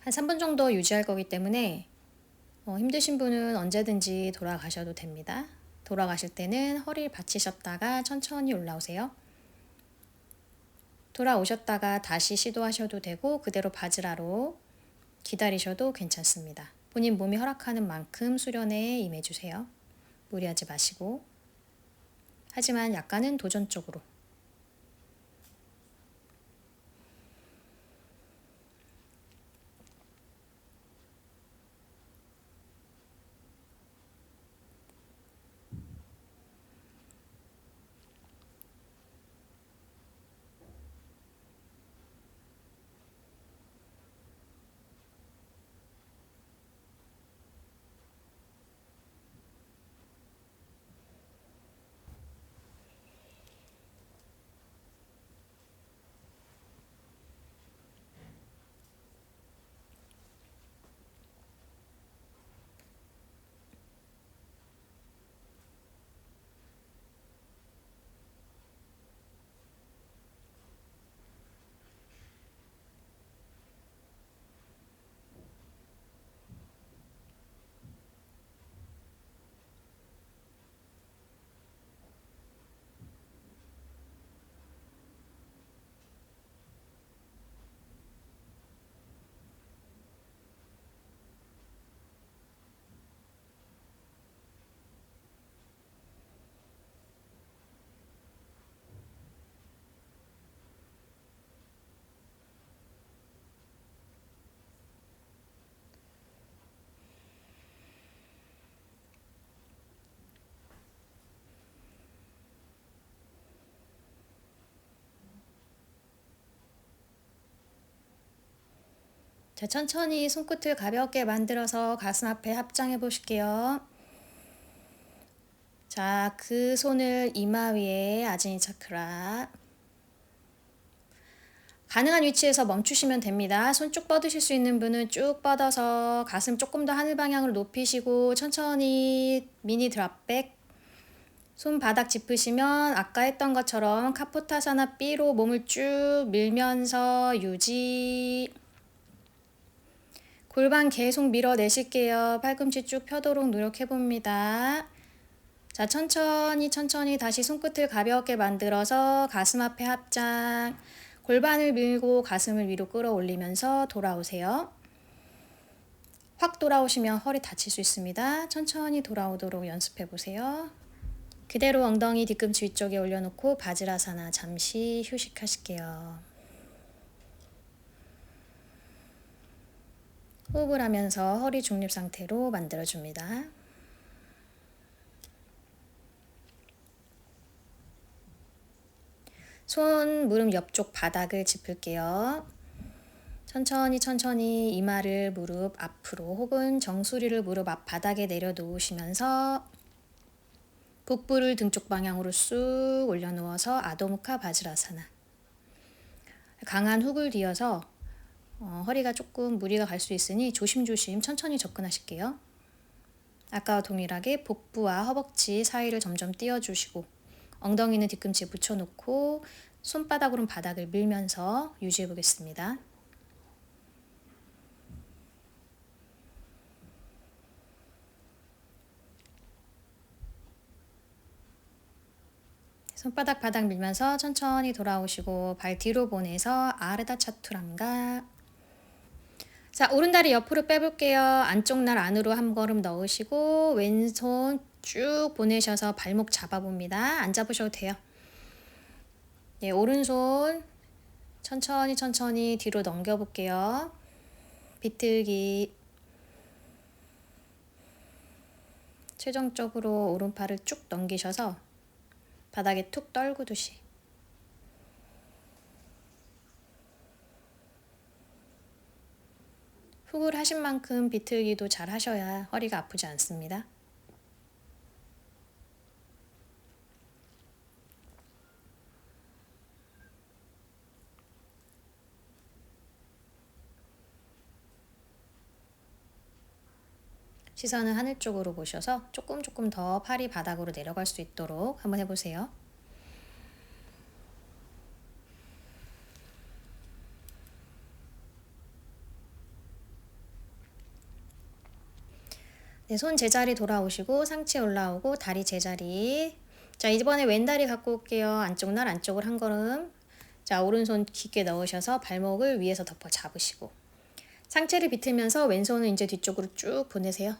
한 3분 정도 유지할 거기 때문에 힘드신 분은 언제든지 돌아가셔도 됩니다. 돌아가실 때는 허리를 받치셨다가 천천히 올라오세요. 돌아오셨다가 다시 시도하셔도 되고 그대로 바즈라로 기다리셔도 괜찮습니다. 본인 몸이 허락하는 만큼 수련에 임해주세요. 무리하지 마시고 하지만 약간은 도전적으로 자, 천천히 손끝을 가볍게 만들어서 가슴 앞에 합장해 보실게요. 자, 그 손을 이마 위에 아지니 차크라. 가능한 위치에서 멈추시면 됩니다. 손 쭉 뻗으실 수 있는 분은 쭉 뻗어서 가슴 조금 더 하늘 방향으로 높이시고 천천히 미니 드랍백. 손바닥 짚으시면 아까 했던 것처럼 카포타사나 B로 몸을 쭉 밀면서 유지. 골반 계속 밀어내실게요. 팔꿈치 쭉 펴도록 노력해봅니다. 자, 천천히 다시 손끝을 가볍게 만들어서 가슴 앞에 합장. 골반을 밀고 가슴을 위로 끌어올리면서 돌아오세요. 확 돌아오시면 허리 다칠 수 있습니다. 천천히 돌아오도록 연습해보세요. 그대로 엉덩이 뒤꿈치 위쪽에 올려놓고 바지라사나 잠시 휴식하실게요. 호흡을 하면서 허리 중립 상태로 만들어줍니다. 손 무릎 옆쪽 바닥을 짚을게요. 천천히 이마를 무릎 앞으로 혹은 정수리를 무릎 앞 바닥에 내려놓으시면서 북부를 등 쪽 방향으로 쑥 올려놓아서 아도무카 바지라사나. 강한 훅을 뒤어서 허리가 조금 무리가 갈 수 있으니 조심조심 천천히 접근하실게요. 아까와 동일하게 복부와 허벅지 사이를 점점 띄워주시고 엉덩이는 뒤꿈치에 붙여놓고 손바닥으로는 바닥을 밀면서 유지해 보겠습니다. 손바닥 바닥 밀면서 천천히 돌아오시고 발 뒤로 보내서 아르다 차투랑가. 자, 오른다리 옆으로 빼볼게요. 안쪽 날 안으로 한 걸음 넣으시고 왼손 쭉 보내셔서 발목 잡아봅니다. 안 잡으셔도 돼요. 예, 오른손 천천히 뒤로 넘겨볼게요. 비틀기. 최종적으로 오른팔을 쭉 넘기셔서 바닥에 툭 떨구듯이. 훅을 하신 만큼 비틀기도 잘 하셔야 허리가 아프지 않습니다. 시선은 하늘 쪽으로 보셔서 조금 더 팔이 바닥으로 내려갈 수 있도록 한번 해보세요. 네, 손 제자리 돌아오시고 상체 올라오고 다리 제자리. 자, 이번에 왼다리 갖고 올게요. 안쪽 날 안쪽을 한 걸음. 자, 오른손 깊게 넣으셔서 발목을 위에서 덮어 잡으시고 상체를 비틀면서 왼손은 이제 뒤쪽으로 쭉 보내세요.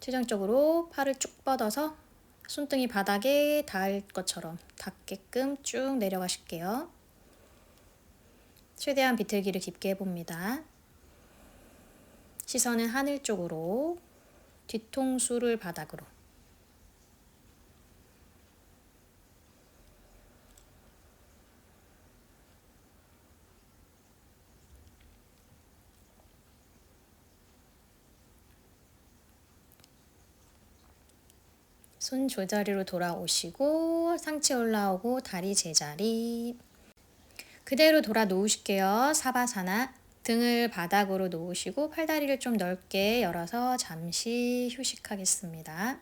최종적으로 팔을 쭉 뻗어서 손등이 바닥에 닿을 것처럼 닿게끔 쭉 내려가실게요. 최대한 비틀기를 깊게 해봅니다. 시선은 하늘 쪽으로, 뒤통수를 바닥으로. 손 조자리로 돌아오시고 상체 올라오고 다리 제자리. 그대로 돌아 놓으실게요. 사바사나. 등을 바닥으로 놓으시고 팔다리를 좀 넓게 열어서 잠시 휴식하겠습니다.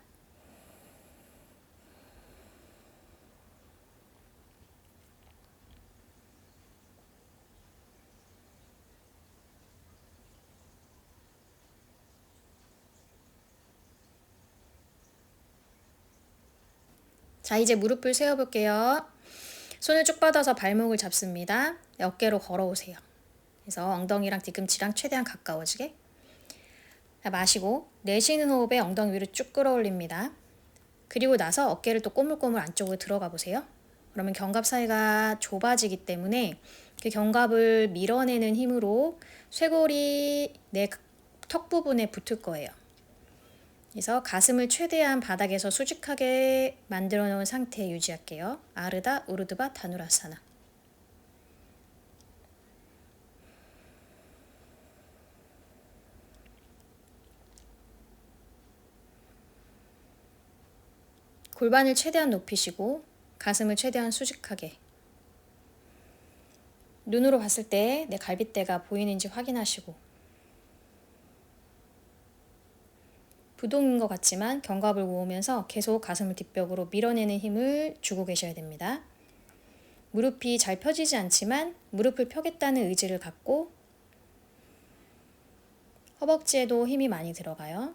자, 이제 무릎을 세워볼게요. 손을 쭉 뻗어서 발목을 잡습니다. 어깨로 걸어오세요. 그래서 엉덩이랑 뒤꿈치랑 최대한 가까워지게. 자, 마시고 내쉬는 호흡에 엉덩이 위로 쭉 끌어올립니다. 그리고 나서 어깨를 또 꼬물꼬물 안쪽으로 들어가 보세요. 그러면 견갑 사이가 좁아지기 때문에 그 견갑을 밀어내는 힘으로 쇄골이 내 턱 부분에 붙을 거예요. 그래서 가슴을 최대한 바닥에서 수직하게 만들어 놓은 상태 유지할게요. 아르다 우르드바 다누라사나. 골반을 최대한 높이시고 가슴을 최대한 수직하게. 눈으로 봤을 때 내 갈빗대가 보이는지 확인하시고. 부동인 것 같지만 견갑을 모으면서 계속 가슴을 뒷벽으로 밀어내는 힘을 주고 계셔야 됩니다. 무릎이 잘 펴지지 않지만 무릎을 펴겠다는 의지를 갖고 허벅지에도 힘이 많이 들어가요.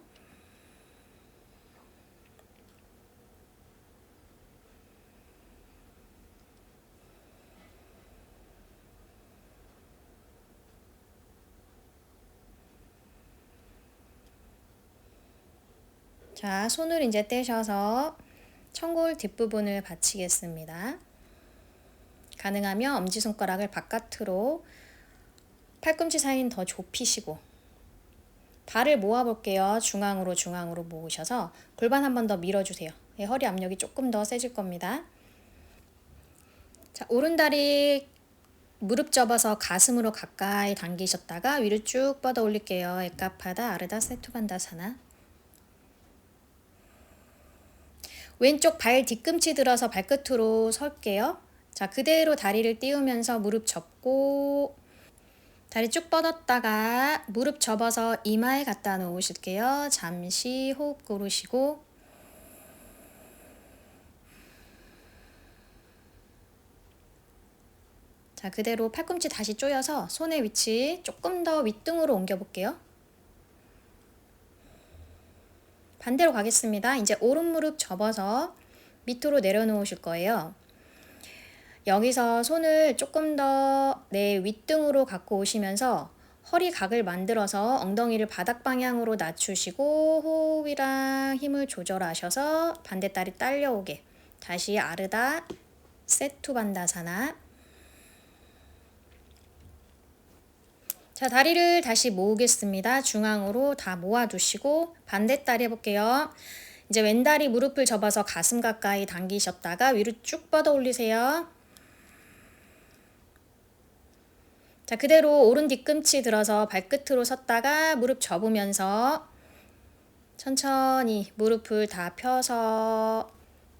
자, 손을 이제 떼셔서 청골 뒷부분을 받치겠습니다. 가능하면 엄지손가락을 바깥으로 팔꿈치 사이는 더 좁히시고 발을 모아볼게요. 중앙으로 모으셔서 골반 한 번 더 밀어주세요. 허리 압력이 조금 더 세질 겁니다. 자, 오른다리 무릎 접어서 가슴으로 가까이 당기셨다가 위로 쭉 뻗어 올릴게요. 에카파다 아르다 세투반다사나. 왼쪽 발 뒤꿈치 들어서 발끝으로 설게요. 자, 그대로 다리를 띄우면서 무릎 접고 다리 쭉 뻗었다가 무릎 접어서 이마에 갖다 놓으실게요. 잠시 호흡 고르시고 자, 그대로 팔꿈치 다시 조여서 손의 위치 조금 더 윗등으로 옮겨 볼게요. 반대로 가겠습니다. 이제 오른 무릎 접어서 밑으로 내려놓으실 거예요. 여기서 손을 조금 더 내 윗등으로 갖고 오시면서 허리 각을 만들어서 엉덩이를 바닥 방향으로 낮추시고 호흡이랑 힘을 조절하셔서 반대다리 딸려오게. 다시 아르다 세투반다사나. 자, 다리를 다시 모으겠습니다. 중앙으로 다 모아두시고 반대다리 해볼게요. 이제 왼다리 무릎을 접어서 가슴 가까이 당기셨다가 위로 쭉 뻗어 올리세요. 자, 그대로 오른 뒤꿈치 들어서 발끝으로 섰다가 무릎 접으면서 천천히 무릎을 다 펴서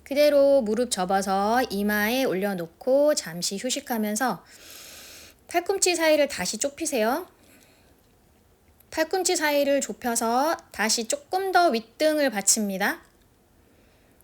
그대로 무릎 접어서 이마에 올려놓고 잠시 휴식하면서 팔꿈치 사이를 다시 좁히세요. 팔꿈치 사이를 좁혀서 다시 조금 더 윗등을 받칩니다.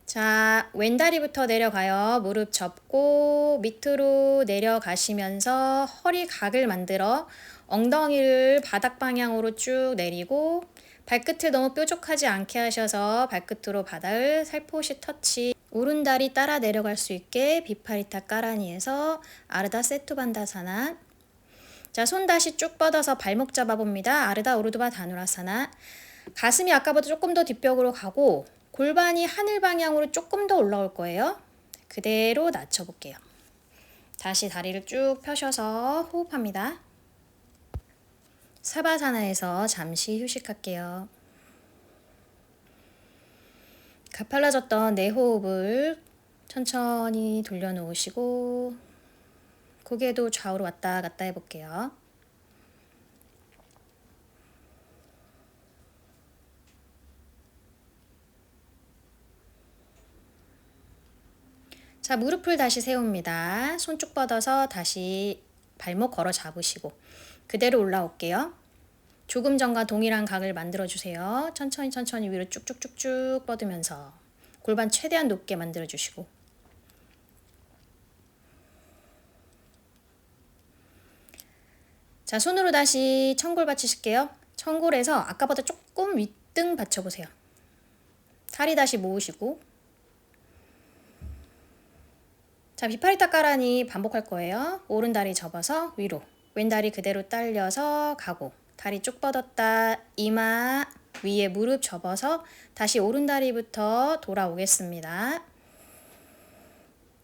자, 왼다리부터 내려가요. 무릎 접고 밑으로 내려가시면서 허리 각을 만들어 엉덩이를 바닥 방향으로 쭉 내리고 발끝을 너무 뾰족하지 않게 하셔서 발끝으로 바닥을 살포시 터치. 오른다리 따라 내려갈 수 있게 비파리타 까라니에서 아르다 세투반다사나. 자, 손 다시 쭉 뻗어서 발목 잡아봅니다. 아르다 오르드바 다누라사나. 가슴이 아까보다 조금 더 뒷벽으로 가고 골반이 하늘 방향으로 조금 더 올라올 거예요. 그대로 낮춰볼게요. 다시 다리를 쭉 펴셔서 호흡합니다. 사바사나에서 잠시 휴식할게요. 가팔라졌던 내 호흡을 천천히 돌려놓으시고 고개도 좌우로 왔다 갔다 해볼게요. 자, 무릎을 다시 세웁니다. 손 쭉 뻗어서 다시 발목 걸어 잡으시고 그대로 올라올게요. 조금 전과 동일한 각을 만들어주세요. 천천히 위로 쭉쭉쭉쭉 뻗으면서 골반 최대한 높게 만들어주시고 자, 손으로 다시 청골 받치실게요. 청골에서 아까보다 조금 윗등 받쳐보세요. 다리 다시 모으시고 자, 비파리타 까라니 반복할 거예요. 오른 다리 접어서 위로, 왼 다리 그대로 딸려서 가고 다리 쭉 뻗었다 이마 위에 무릎 접어서 다시 오른 다리부터 돌아오겠습니다.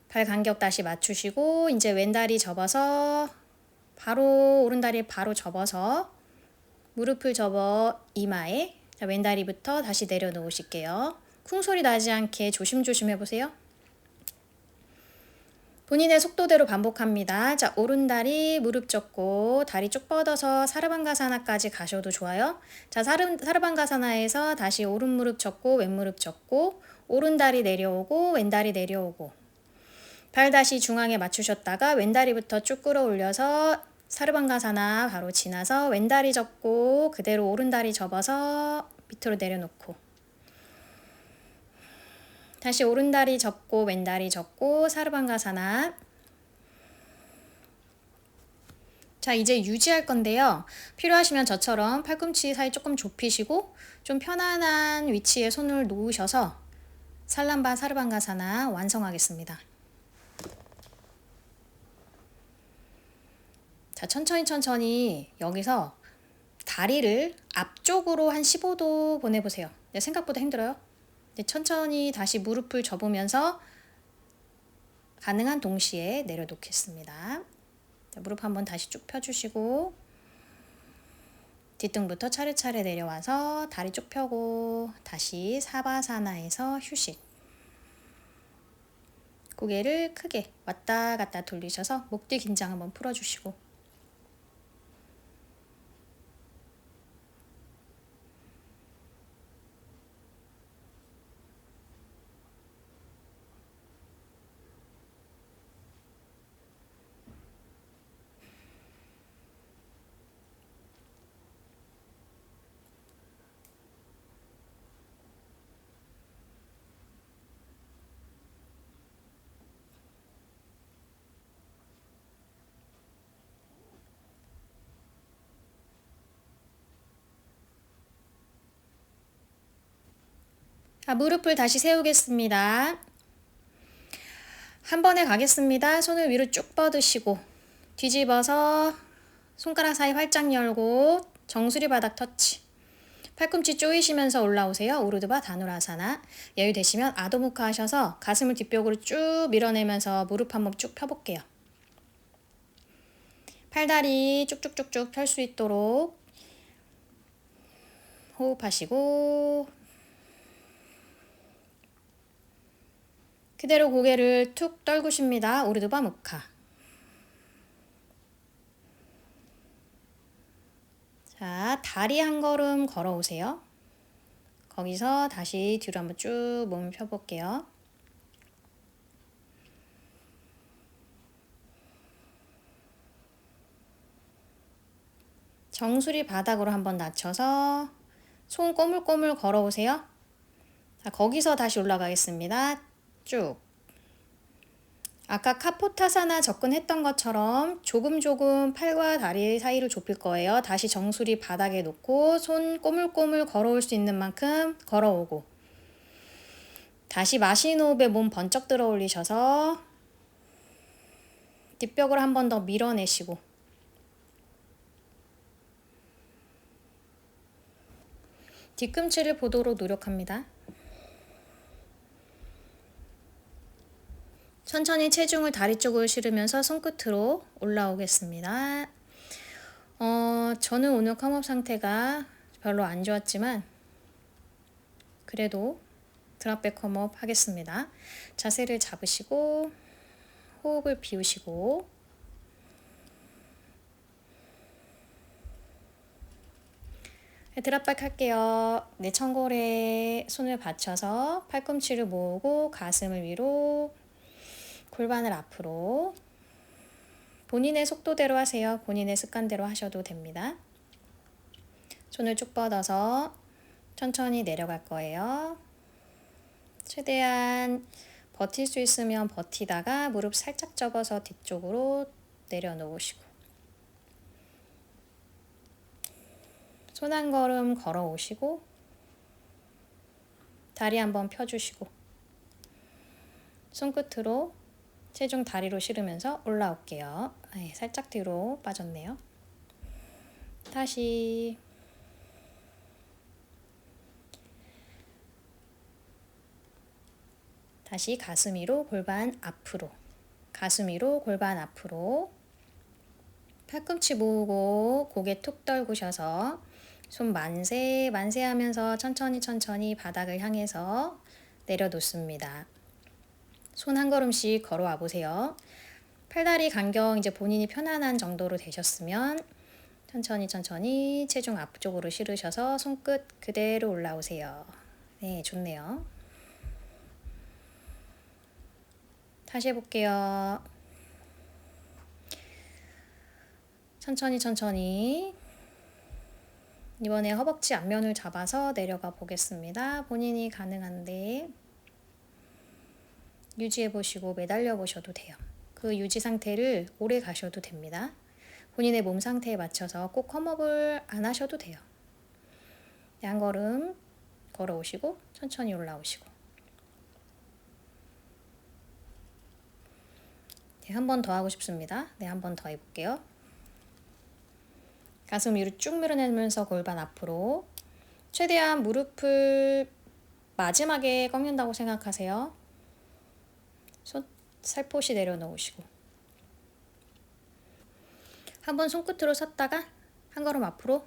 발 간격 다시 맞추시고 이제 왼 다리 접어서 바로 오른 다리 바로 접어서 무릎을 접어 이마에 자, 왼 다리부터 다시 내려놓으실게요. 쿵 소리 나지 않게 조심조심 해보세요. 본인의 속도대로 반복합니다. 자, 오른다리 무릎 접고 다리 쭉 뻗어서 사르반가사나까지 가셔도 좋아요. 자, 사르반가사나에서 다시 오른 무릎 접고 왼 무릎 접고 오른다리 내려오고 왼다리 내려오고 발 다시 중앙에 맞추셨다가 왼다리부터 쭉 끌어올려서 사르방가사나 바로 지나서 왼다리 접고 그대로 오른다리 접어서 밑으로 내려놓고 다시 오른다리 접고 왼다리 접고 사르방가사나. 자, 이제 유지할 건데요. 필요하시면 저처럼 팔꿈치 사이 조금 좁히시고 좀 편안한 위치에 손을 놓으셔서 살람바 사르방가사나 완성하겠습니다. 자, 천천히 여기서 다리를 앞쪽으로 한 15도 보내보세요. 네, 생각보다 힘들어요. 네, 천천히 다시 무릎을 접으면서 가능한 동시에 내려놓겠습니다. 자, 무릎 한번 다시 쭉 펴주시고 뒷등부터 차례차례 내려와서 다리 쭉 펴고 다시 사바사나에서 휴식. 고개를 크게 왔다 갔다 돌리셔서 목 뒤 긴장 한번 풀어주시고 자, 무릎을 다시 세우겠습니다. 한 번에 가겠습니다. 손을 위로 쭉 뻗으시고 뒤집어서 손가락 사이 활짝 열고 정수리 바닥 터치. 팔꿈치 조이시면서 올라오세요. 우르드바 다누라사나. 여유 되시면 아도무카 하셔서 가슴을 뒷벽으로 쭉 밀어내면서 무릎 한번 쭉 펴볼게요. 팔다리 쭉쭉쭉쭉 펼 수 있도록 호흡하시고 그대로 고개를 툭 떨구십니다. 우르드바 무카. 자, 다리 한 걸음 걸어오세요. 거기서 다시 뒤로 한번 쭉 몸을 펴볼게요. 정수리 바닥으로 한번 낮춰서 손 꼬물꼬물 걸어오세요. 자, 거기서 다시 올라가겠습니다. 쭉. 아까 카포타사나 접근했던 것처럼 조금 팔과 다리 사이를 좁힐 거예요. 다시 정수리 바닥에 놓고 손 꼬물꼬물 걸어올 수 있는 만큼 걸어오고 다시 마시는 호흡에 몸 번쩍 들어 올리셔서 뒷벽으로 한 번 더 밀어내시고 뒤꿈치를 보도록 노력합니다. 천천히 체중을 다리 쪽으로 실으면서 손끝으로 올라오겠습니다. 저는 오늘 컴업 상태가 별로 안 좋았지만 그래도 드랍백 컴업 하겠습니다. 자세를 잡으시고 호흡을 비우시고 드랍백 할게요. 내 천골에 손을 받쳐서 팔꿈치를 모으고 가슴을 위로 골반을 앞으로 본인의 속도대로 하세요. 본인의 습관대로 하셔도 됩니다. 손을 쭉 뻗어서 천천히 내려갈 거예요. 최대한 버틸 수 있으면 버티다가 무릎 살짝 접어서 뒤쪽으로 내려놓으시고 손 한 걸음 걸어오시고 다리 한번 펴주시고 손끝으로 체중 다리로 실으면서 올라올게요. 살짝 뒤로 빠졌네요. 다시 가슴 위로 골반 앞으로 가슴 위로 골반 앞으로 팔꿈치 모으고 고개 툭 떨구셔서 손 만세 하면서 천천히 바닥을 향해서 내려놓습니다. 손 한 걸음씩 걸어와 보세요. 팔다리 간격 이제 본인이 편안한 정도로 되셨으면 천천히 체중 앞쪽으로 실으셔서 손끝 그대로 올라오세요. 네, 좋네요. 다시 해볼게요. 천천히 천천히. 이번에 허벅지 앞면을 잡아서 내려가 보겠습니다. 본인이 가능한데 유지해 보시고 매달려 보셔도 돼요. 그 유지 상태를 오래 가셔도 됩니다. 본인의 몸 상태에 맞춰서 꼭 컴업을 안 하셔도 돼요. 한 걸음 걸어오시고 천천히 올라오시고. 네, 한 번 더 하고 싶습니다. 네, 한 번 더 해볼게요. 가슴 위로 쭉 밀어내면서 골반 앞으로. 최대한 무릎을 마지막에 꺾는다고 생각하세요. 손 살포시 내려놓으시고. 한번 손끝으로 섰다가 한 걸음 앞으로.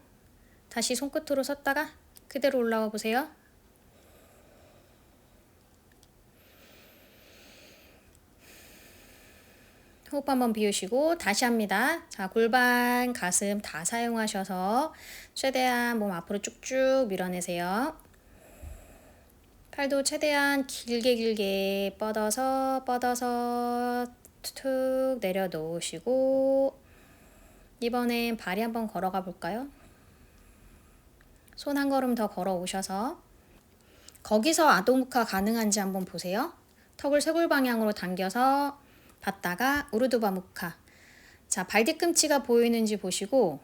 다시 손끝으로 섰다가 그대로 올라와 보세요. 호흡 한번 비우시고 다시 합니다. 자, 골반, 가슴 다 사용하셔서 최대한 몸 앞으로 쭉쭉 밀어내세요. 팔도 최대한 길게 뻗어서 툭 내려놓으시고. 이번엔 발이 한번 걸어가 볼까요? 손 한 걸음 더 걸어오셔서 거기서 아동묵화 가능한지 한번 보세요. 턱을 쇄골 방향으로 당겨서 받다가 우르드바묵화. 자, 발 뒤꿈치가 보이는지 보시고.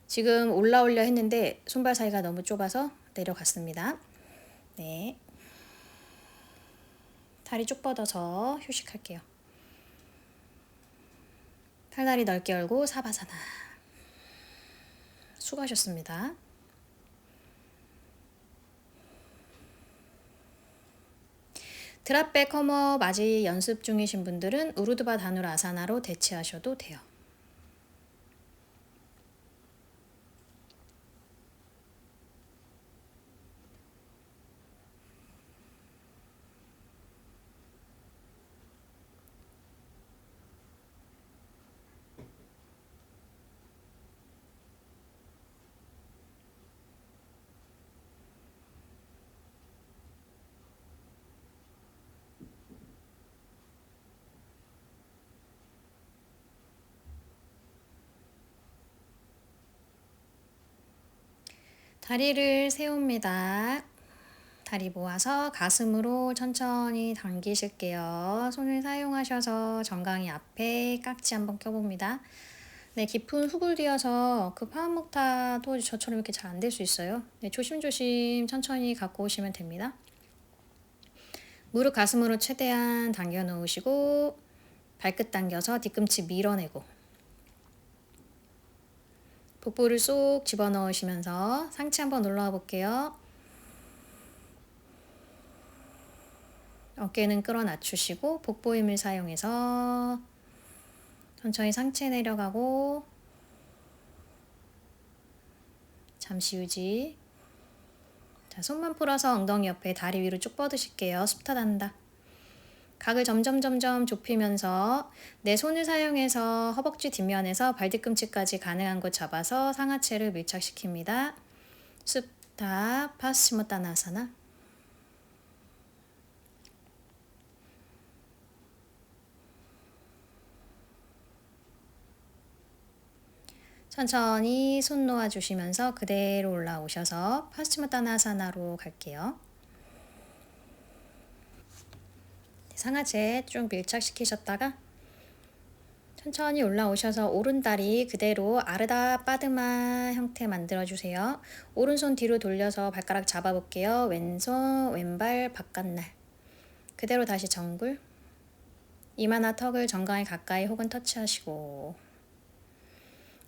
지금 올라오려 했는데 손발 사이가 너무 좁아서 내려갔습니다. 네, 다리 쭉 뻗어서 휴식할게요. 팔다리 넓게 열고 사바사나. 수고하셨습니다. 드랍백 컴업 아직 연습 중이신 분들은 우르드바 다누라아사나로 대체하셔도 돼요. 다리를 세웁니다. 다리 모아서 가슴으로 천천히 당기실게요. 손을 사용하셔서 정강이 앞에 깍지 한번 껴봅니다. 네, 깊은 훅을 뒤어서 그 파운목타도 저처럼 이렇게 잘 안 될 수 있어요. 네, 조심조심 천천히 갖고 오시면 됩니다. 무릎 가슴으로 최대한 당겨 놓으시고 발끝 당겨서 뒤꿈치 밀어내고 복부를 쏙 집어넣으시면서 상체 한번 올라와 볼게요. 어깨는 끌어 낮추시고 복부 힘을 사용해서 천천히 상체 내려가고 잠시 유지. 자, 손만 풀어서 엉덩이 옆에 다리 위로 쭉 뻗으실게요. 습타단다. 각을 점점 좁히면서 내 손을 사용해서 허벅지 뒷면에서 발뒤꿈치까지 가능한 곳 잡아서 상하체를 밀착시킵니다. 습타 파스치모타나사나. 천천히 손 놓아주시면서 그대로 올라오셔서 파스치모타나사나로 갈게요. 상하체 쭉 밀착시키셨다가 천천히 올라오셔서 오른다리 그대로 아르다 빠드마 형태 만들어주세요. 오른손 뒤로 돌려서 발가락 잡아볼게요. 왼손 왼발 바깥날. 그대로 다시 정굴. 이마나 턱을 정강에 가까이 혹은 터치하시고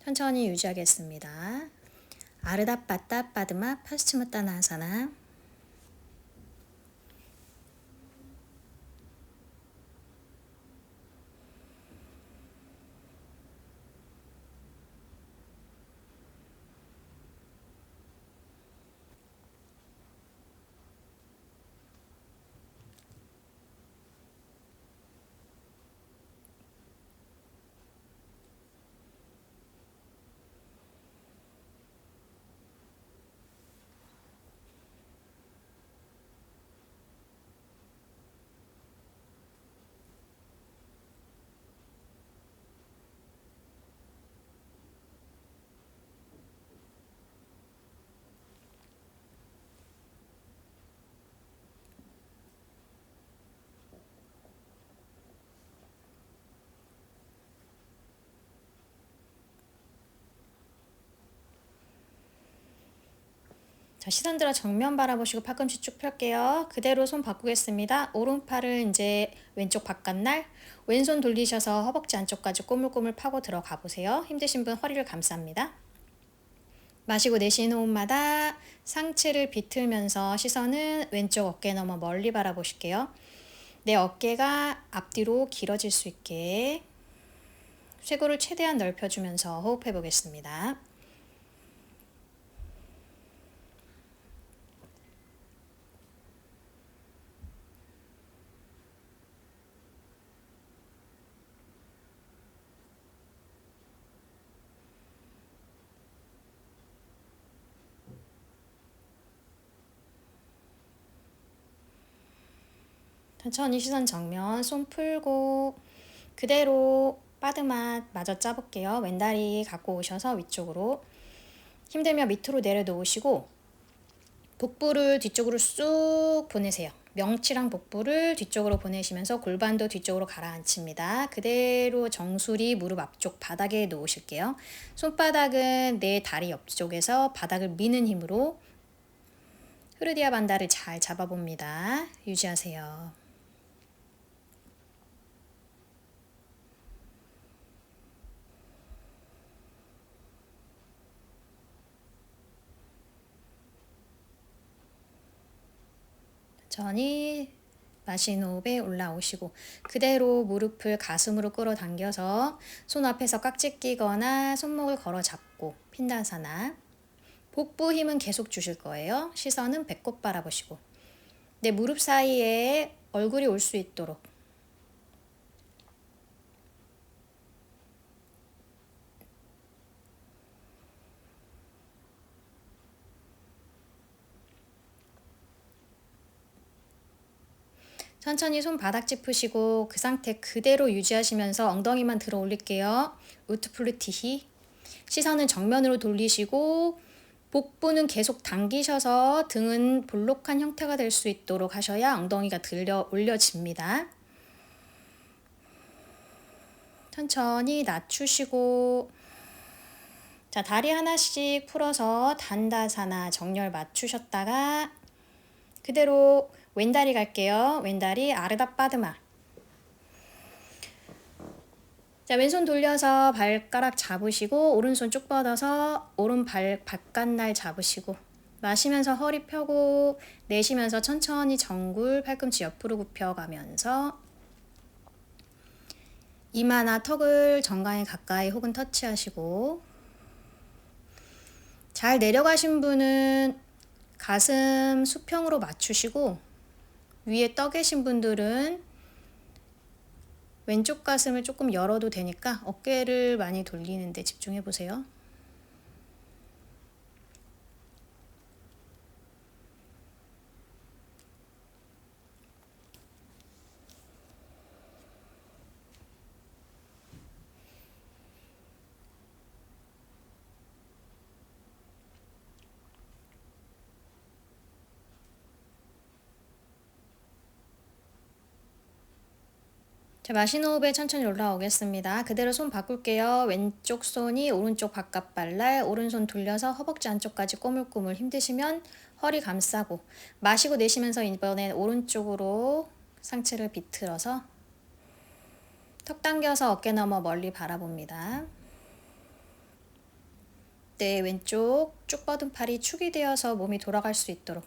천천히 유지하겠습니다. 아르다 빠따 빠드마 파스치모타나사나. 자, 시선 들어 정면 바라보시고 팔꿈치 쭉 펼게요. 그대로 손 바꾸겠습니다. 오른팔을 이제 왼쪽 바깥날, 왼손 돌리셔서 허벅지 안쪽까지 꼬물꼬물 파고 들어가 보세요. 힘드신 분 허리를 감쌉니다. 마시고 내쉬는 호흡마다 상체를 비틀면서 시선은 왼쪽 어깨 너머 멀리 바라보실게요. 내 어깨가 앞뒤로 길어질 수 있게 쇄골을 최대한 넓혀주면서 호흡해 보겠습니다. 천천히 시선 정면, 손 풀고 그대로 바드맛 마저 짜볼게요. 왼다리 갖고 오셔서 위쪽으로 힘들면 밑으로 내려놓으시고 복부를 뒤쪽으로 쑥 보내세요. 명치랑 복부를 뒤쪽으로 보내시면서 골반도 뒤쪽으로 가라앉힙니다. 그대로 정수리 무릎 앞쪽 바닥에 놓으실게요. 손바닥은 내 다리 옆쪽에서 바닥을 미는 힘으로 흐르디아 반다를 잘 잡아봅니다. 유지하세요. 천천히 마시는 호흡에 올라오시고 그대로 무릎을 가슴으로 끌어당겨서 손 앞에서 깍지 끼거나 손목을 걸어 잡고 핀다사나. 복부 힘은 계속 주실 거예요. 시선은 배꼽 바라보시고 내 무릎 사이에 얼굴이 올 수 있도록 천천히 손 바닥 짚으시고 그 상태 그대로 유지하시면서 엉덩이만 들어 올릴게요. 우트플루티히. 시선은 정면으로 돌리시고 복부는 계속 당기셔서 등은 볼록한 형태가 될 수 있도록 하셔야 엉덩이가 들려 올려집니다. 천천히 낮추시고 자, 다리 하나씩 풀어서 단다사나 정렬 맞추셨다가 그대로 왼다리 갈게요. 왼다리 아르다 빠드마. 자, 왼손 돌려서 발가락 잡으시고 오른손 쭉 뻗어서 오른발 바깥날 잡으시고 마시면서 허리 펴고 내쉬면서 천천히 정굴 팔꿈치 옆으로 굽혀가면서 이마나 턱을 정강에 가까이 혹은 터치하시고 잘 내려가신 분은 가슴 수평으로 맞추시고 위에 떠 계신 분들은 왼쪽 가슴을 조금 열어도 되니까 어깨를 많이 돌리는데 집중해 보세요. 자, 마시는 호흡에 천천히 올라오겠습니다. 그대로 손 바꿀게요. 왼쪽 손이 오른쪽 바깥 발날, 오른손 돌려서 허벅지 안쪽까지 꼬물꼬물. 힘드시면 허리 감싸고 마시고 내쉬면서 이번엔 오른쪽으로 상체를 비틀어서 턱 당겨서 어깨 너머 멀리 바라봅니다. 네, 왼쪽 쭉 뻗은 팔이 축이 되어서 몸이 돌아갈 수 있도록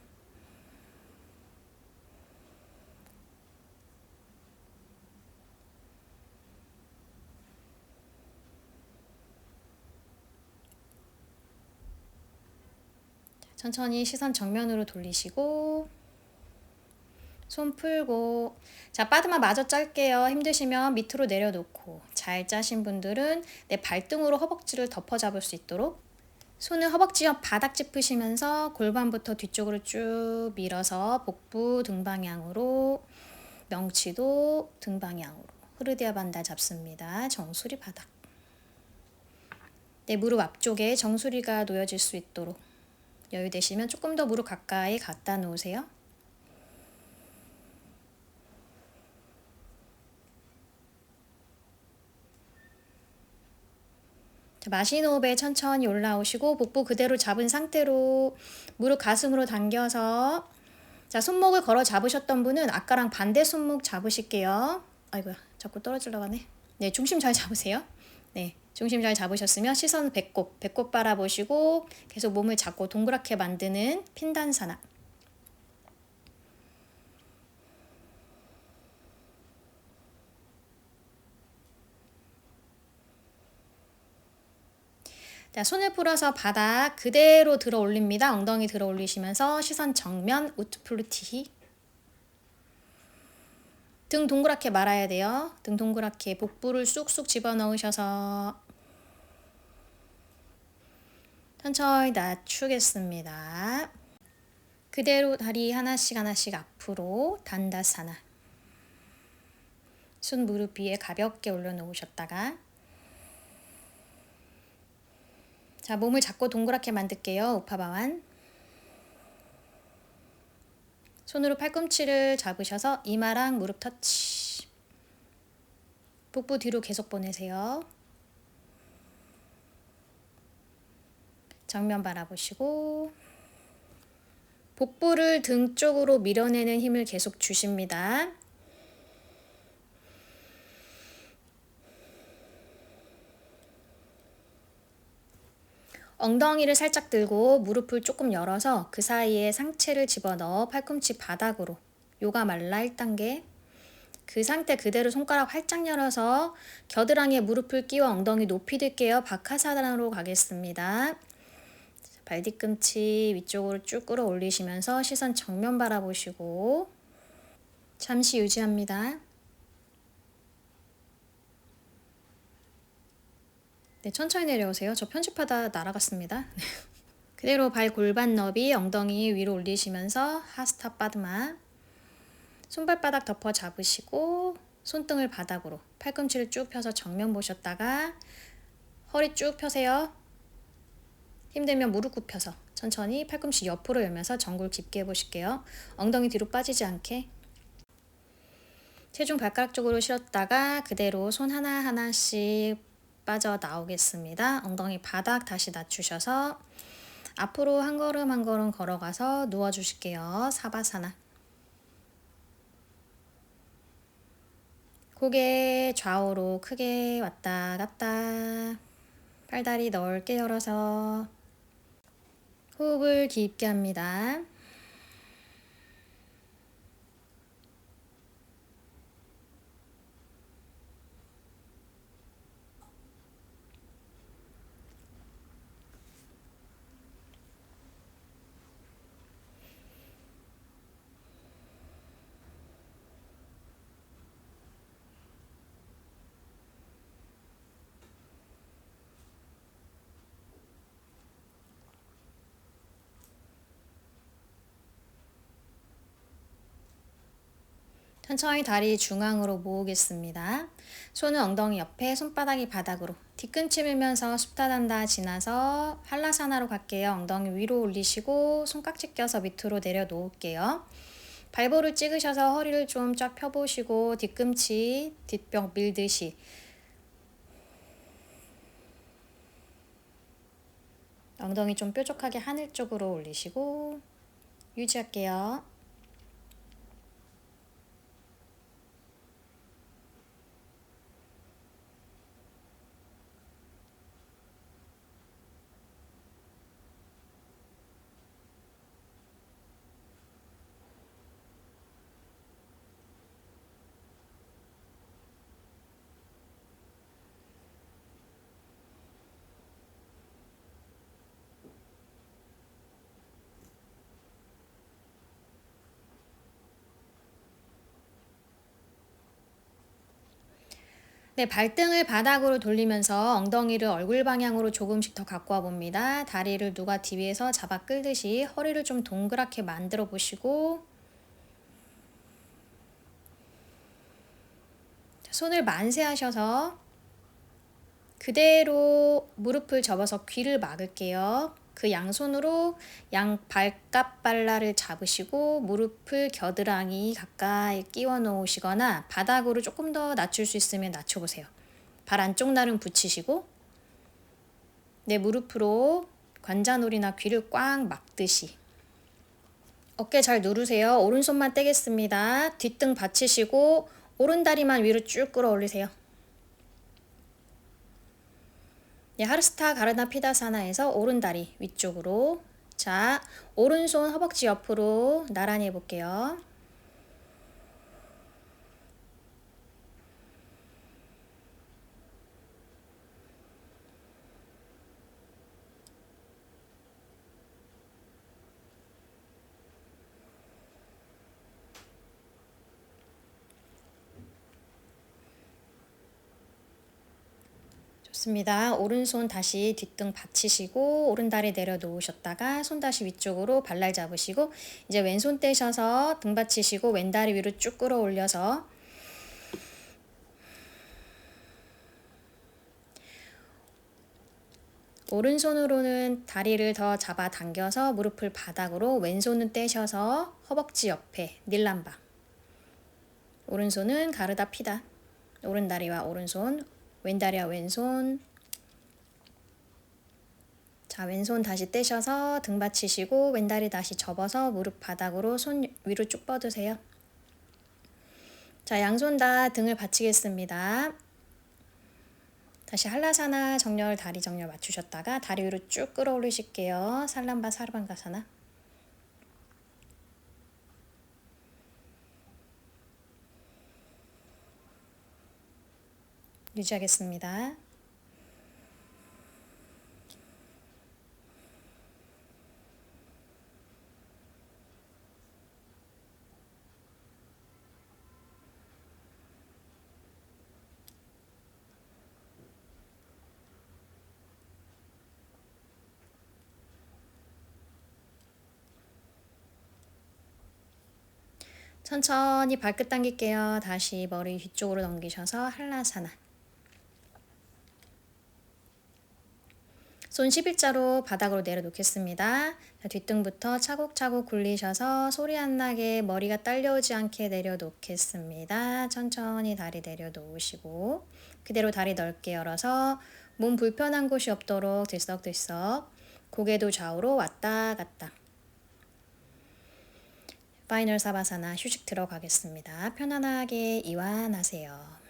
천천히 시선 정면으로 돌리시고 손 풀고 자, 바드마 마저 짤게요. 힘드시면 밑으로 내려놓고 잘 짜신 분들은 내 발등으로 허벅지를 덮어 잡을 수 있도록 손을 허벅지 옆 바닥 짚으시면서 골반부터 뒤쪽으로 쭉 밀어서 복부 등 방향으로 명치도 등 방향으로 흐르디아 반달 잡습니다. 정수리 바닥. 내 무릎 앞쪽에 정수리가 놓여질 수 있도록 여유 되시면 조금 더 무릎 가까이 갖다 놓으세요. 자, 마신 호흡에 천천히 올라오시고 복부 그대로 잡은 상태로 무릎 가슴으로 당겨서 자, 손목을 걸어 잡으셨던 분은 아까랑 반대 손목 잡으실게요. 아이고야, 자꾸 떨어지려고 하네. 네, 중심 잘 잡으세요. 네, 중심 잘 잡으셨으면 시선 배꼽 바라보시고 계속 몸을 잡고 동그랗게 만드는 핀단사나. 자, 손을 풀어서 바닥 그대로 들어 올립니다. 엉덩이 들어 올리시면서 시선 정면 우트플루티. 등 동그랗게 말아야 돼요. 등 동그랗게 복부를 쑥쑥 집어넣으셔서 천천히 낮추겠습니다. 그대로 다리 하나씩 앞으로 단다사나. 손 무릎 위에 가볍게 올려놓으셨다가 자, 몸을 잡고 동그랗게 만들게요. 우파바완. 손으로 팔꿈치를 잡으셔서 이마랑 무릎 터치. 복부 뒤로 계속 보내세요. 정면 바라보시고 복부를 등 쪽으로 밀어내는 힘을 계속 주십니다. 엉덩이를 살짝 들고 무릎을 조금 열어서 그 사이에 상체를 집어넣어 팔꿈치 바닥으로 요가 말라 1단계. 그 상태 그대로 손가락 활짝 열어서 겨드랑이에 무릎을 끼워 엉덩이 높이 들게요. 바카사단으로 가겠습니다. 발 뒤꿈치 위쪽으로 쭉 끌어올리시면서 시선 정면 바라보시고 잠시 유지합니다. 네, 천천히 내려오세요. 저 편집하다 날아갔습니다. 그대로 발 골반 너비 엉덩이 위로 올리시면서 하스타 빠드마. 손발바닥 덮어 잡으시고 손등을 바닥으로 팔꿈치를 쭉 펴서 정면 보셨다가 허리 쭉 펴세요. 힘들면 무릎 굽혀서 천천히 팔꿈치 옆으로 열면서 전골 깊게 해보실게요. 엉덩이 뒤로 빠지지 않게. 체중 발가락 쪽으로 실었다가 그대로 손 하나씩 빠져나오겠습니다. 엉덩이 바닥 다시 낮추셔서 앞으로 한 걸음 걸어가서 누워주실게요. 사바사나. 고개 좌우로 크게 왔다 갔다. 팔다리 넓게 열어서 호흡을 깊게 합니다. 천천히 다리 중앙으로 모으겠습니다. 손은 엉덩이 옆에, 손바닥이 바닥으로. 뒤꿈치 밀면서 수타단다 지나서 한라사나로 갈게요. 엉덩이 위로 올리시고 손깍지 껴서 밑으로 내려놓을게요. 발볼을 찍으셔서 허리를 좀 쫙 펴보시고 뒤꿈치 뒷벽 밀듯이 엉덩이 좀 뾰족하게 하늘 쪽으로 올리시고 유지할게요. 네, 발등을 바닥으로 돌리면서 엉덩이를 얼굴 방향으로 조금씩 더 갖고 와 봅니다. 다리를 누가 뒤에서 잡아 끌듯이 허리를 좀 동그랗게 만들어 보시고 손을 만세하셔서 그대로 무릎을 접어서 귀를 막을게요. 그 양손으로 양 발갑 발라를 잡으시고 무릎을 겨드랑이 가까이 끼워 놓으시거나 바닥으로 조금 더 낮출 수 있으면 낮춰보세요. 발 안쪽 날은 붙이시고 내 무릎으로 관자놀이나 귀를 꽉 막듯이. 어깨 잘 누르세요. 오른손만 떼겠습니다. 뒷등 받치시고 오른다리만 위로 쭉 끌어올리세요. 네, 하르스타 가르나 피다사나에서 오른다리 위쪽으로. 자, 오른손 허벅지 옆으로 나란히 해볼게요. 좋습니다. 오른손 다시 뒷등 받치시고 오른다리 내려놓으셨다가 손 다시 위쪽으로 발날 잡으시고 이제 왼손 떼셔서 등 받치시고 왼다리 위로 쭉 끌어올려서 오른손으로는 다리를 더 잡아당겨서 무릎을 바닥으로, 왼손은 떼셔서 허벅지 옆에 닐람바. 오른손은 가르다 피다. 오른다리와 오른손, 왼다리와 왼손. 자, 왼손 다시 떼셔서 등 받치시고 왼다리 다시 접어서 무릎 바닥으로 손 위로 쭉 뻗으세요. 자, 양손 다 등을 받치겠습니다. 다시 한라사나 정렬, 다리 정렬 맞추셨다가 다리 위로 쭉 끌어올리실게요. 살람바 사르방가사나. 유지하겠습니다. 천천히 발끝 당길게요. 다시 머리 뒤쪽으로 넘기셔서 한라사나. 손 11자로 바닥으로 내려놓겠습니다. 자, 뒷등부터 차곡차곡 굴리셔서 소리 안 나게 머리가 딸려오지 않게 내려놓겠습니다. 천천히 다리 내려놓으시고 그대로 다리 넓게 열어서 몸 불편한 곳이 없도록 들썩들썩 고개도 좌우로 왔다 갔다. 파이널 사바사나 휴식 들어가겠습니다. 편안하게 이완하세요.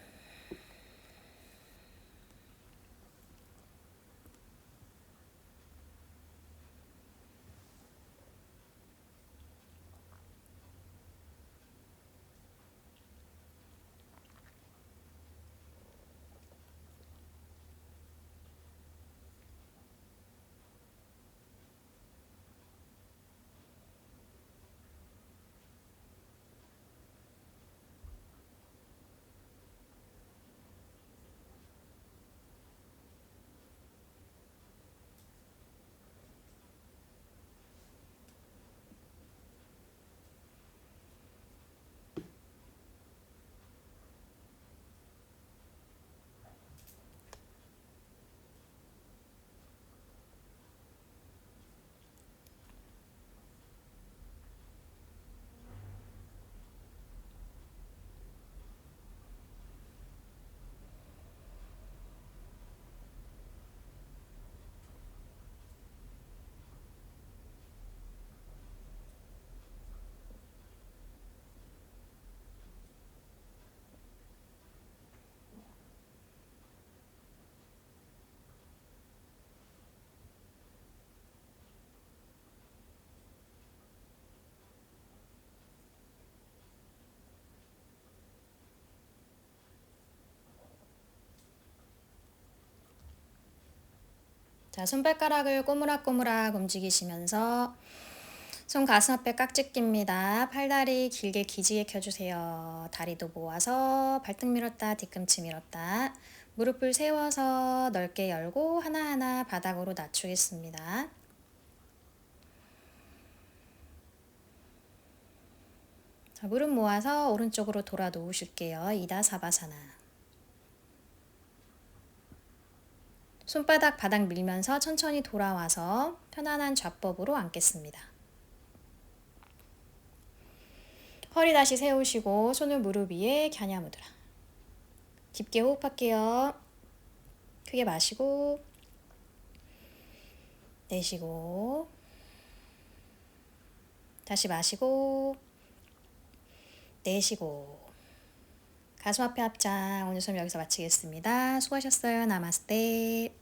자, 손발가락을 꼬무락꼬무락 움직이시면서 손 가슴 앞에 깍지 낍니다. 팔다리 길게 기지개 켜주세요. 다리도 모아서 발등 밀었다, 뒤꿈치 밀었다. 무릎을 세워서 넓게 열고 하나하나 바닥으로 낮추겠습니다. 자, 무릎 모아서 오른쪽으로 돌아 놓으실게요. 이다 사바사나. 손바닥 바닥 밀면서 천천히 돌아와서 편안한 좌법으로 앉겠습니다. 허리 다시 세우시고 손을 무릎 위에 갸냐무드라. 깊게 호흡할게요. 크게 마시고 내쉬고 다시 마시고 내쉬고 가슴 앞에 합장 오늘 수업 여기서 마치겠습니다. 수고하셨어요. 나마스테.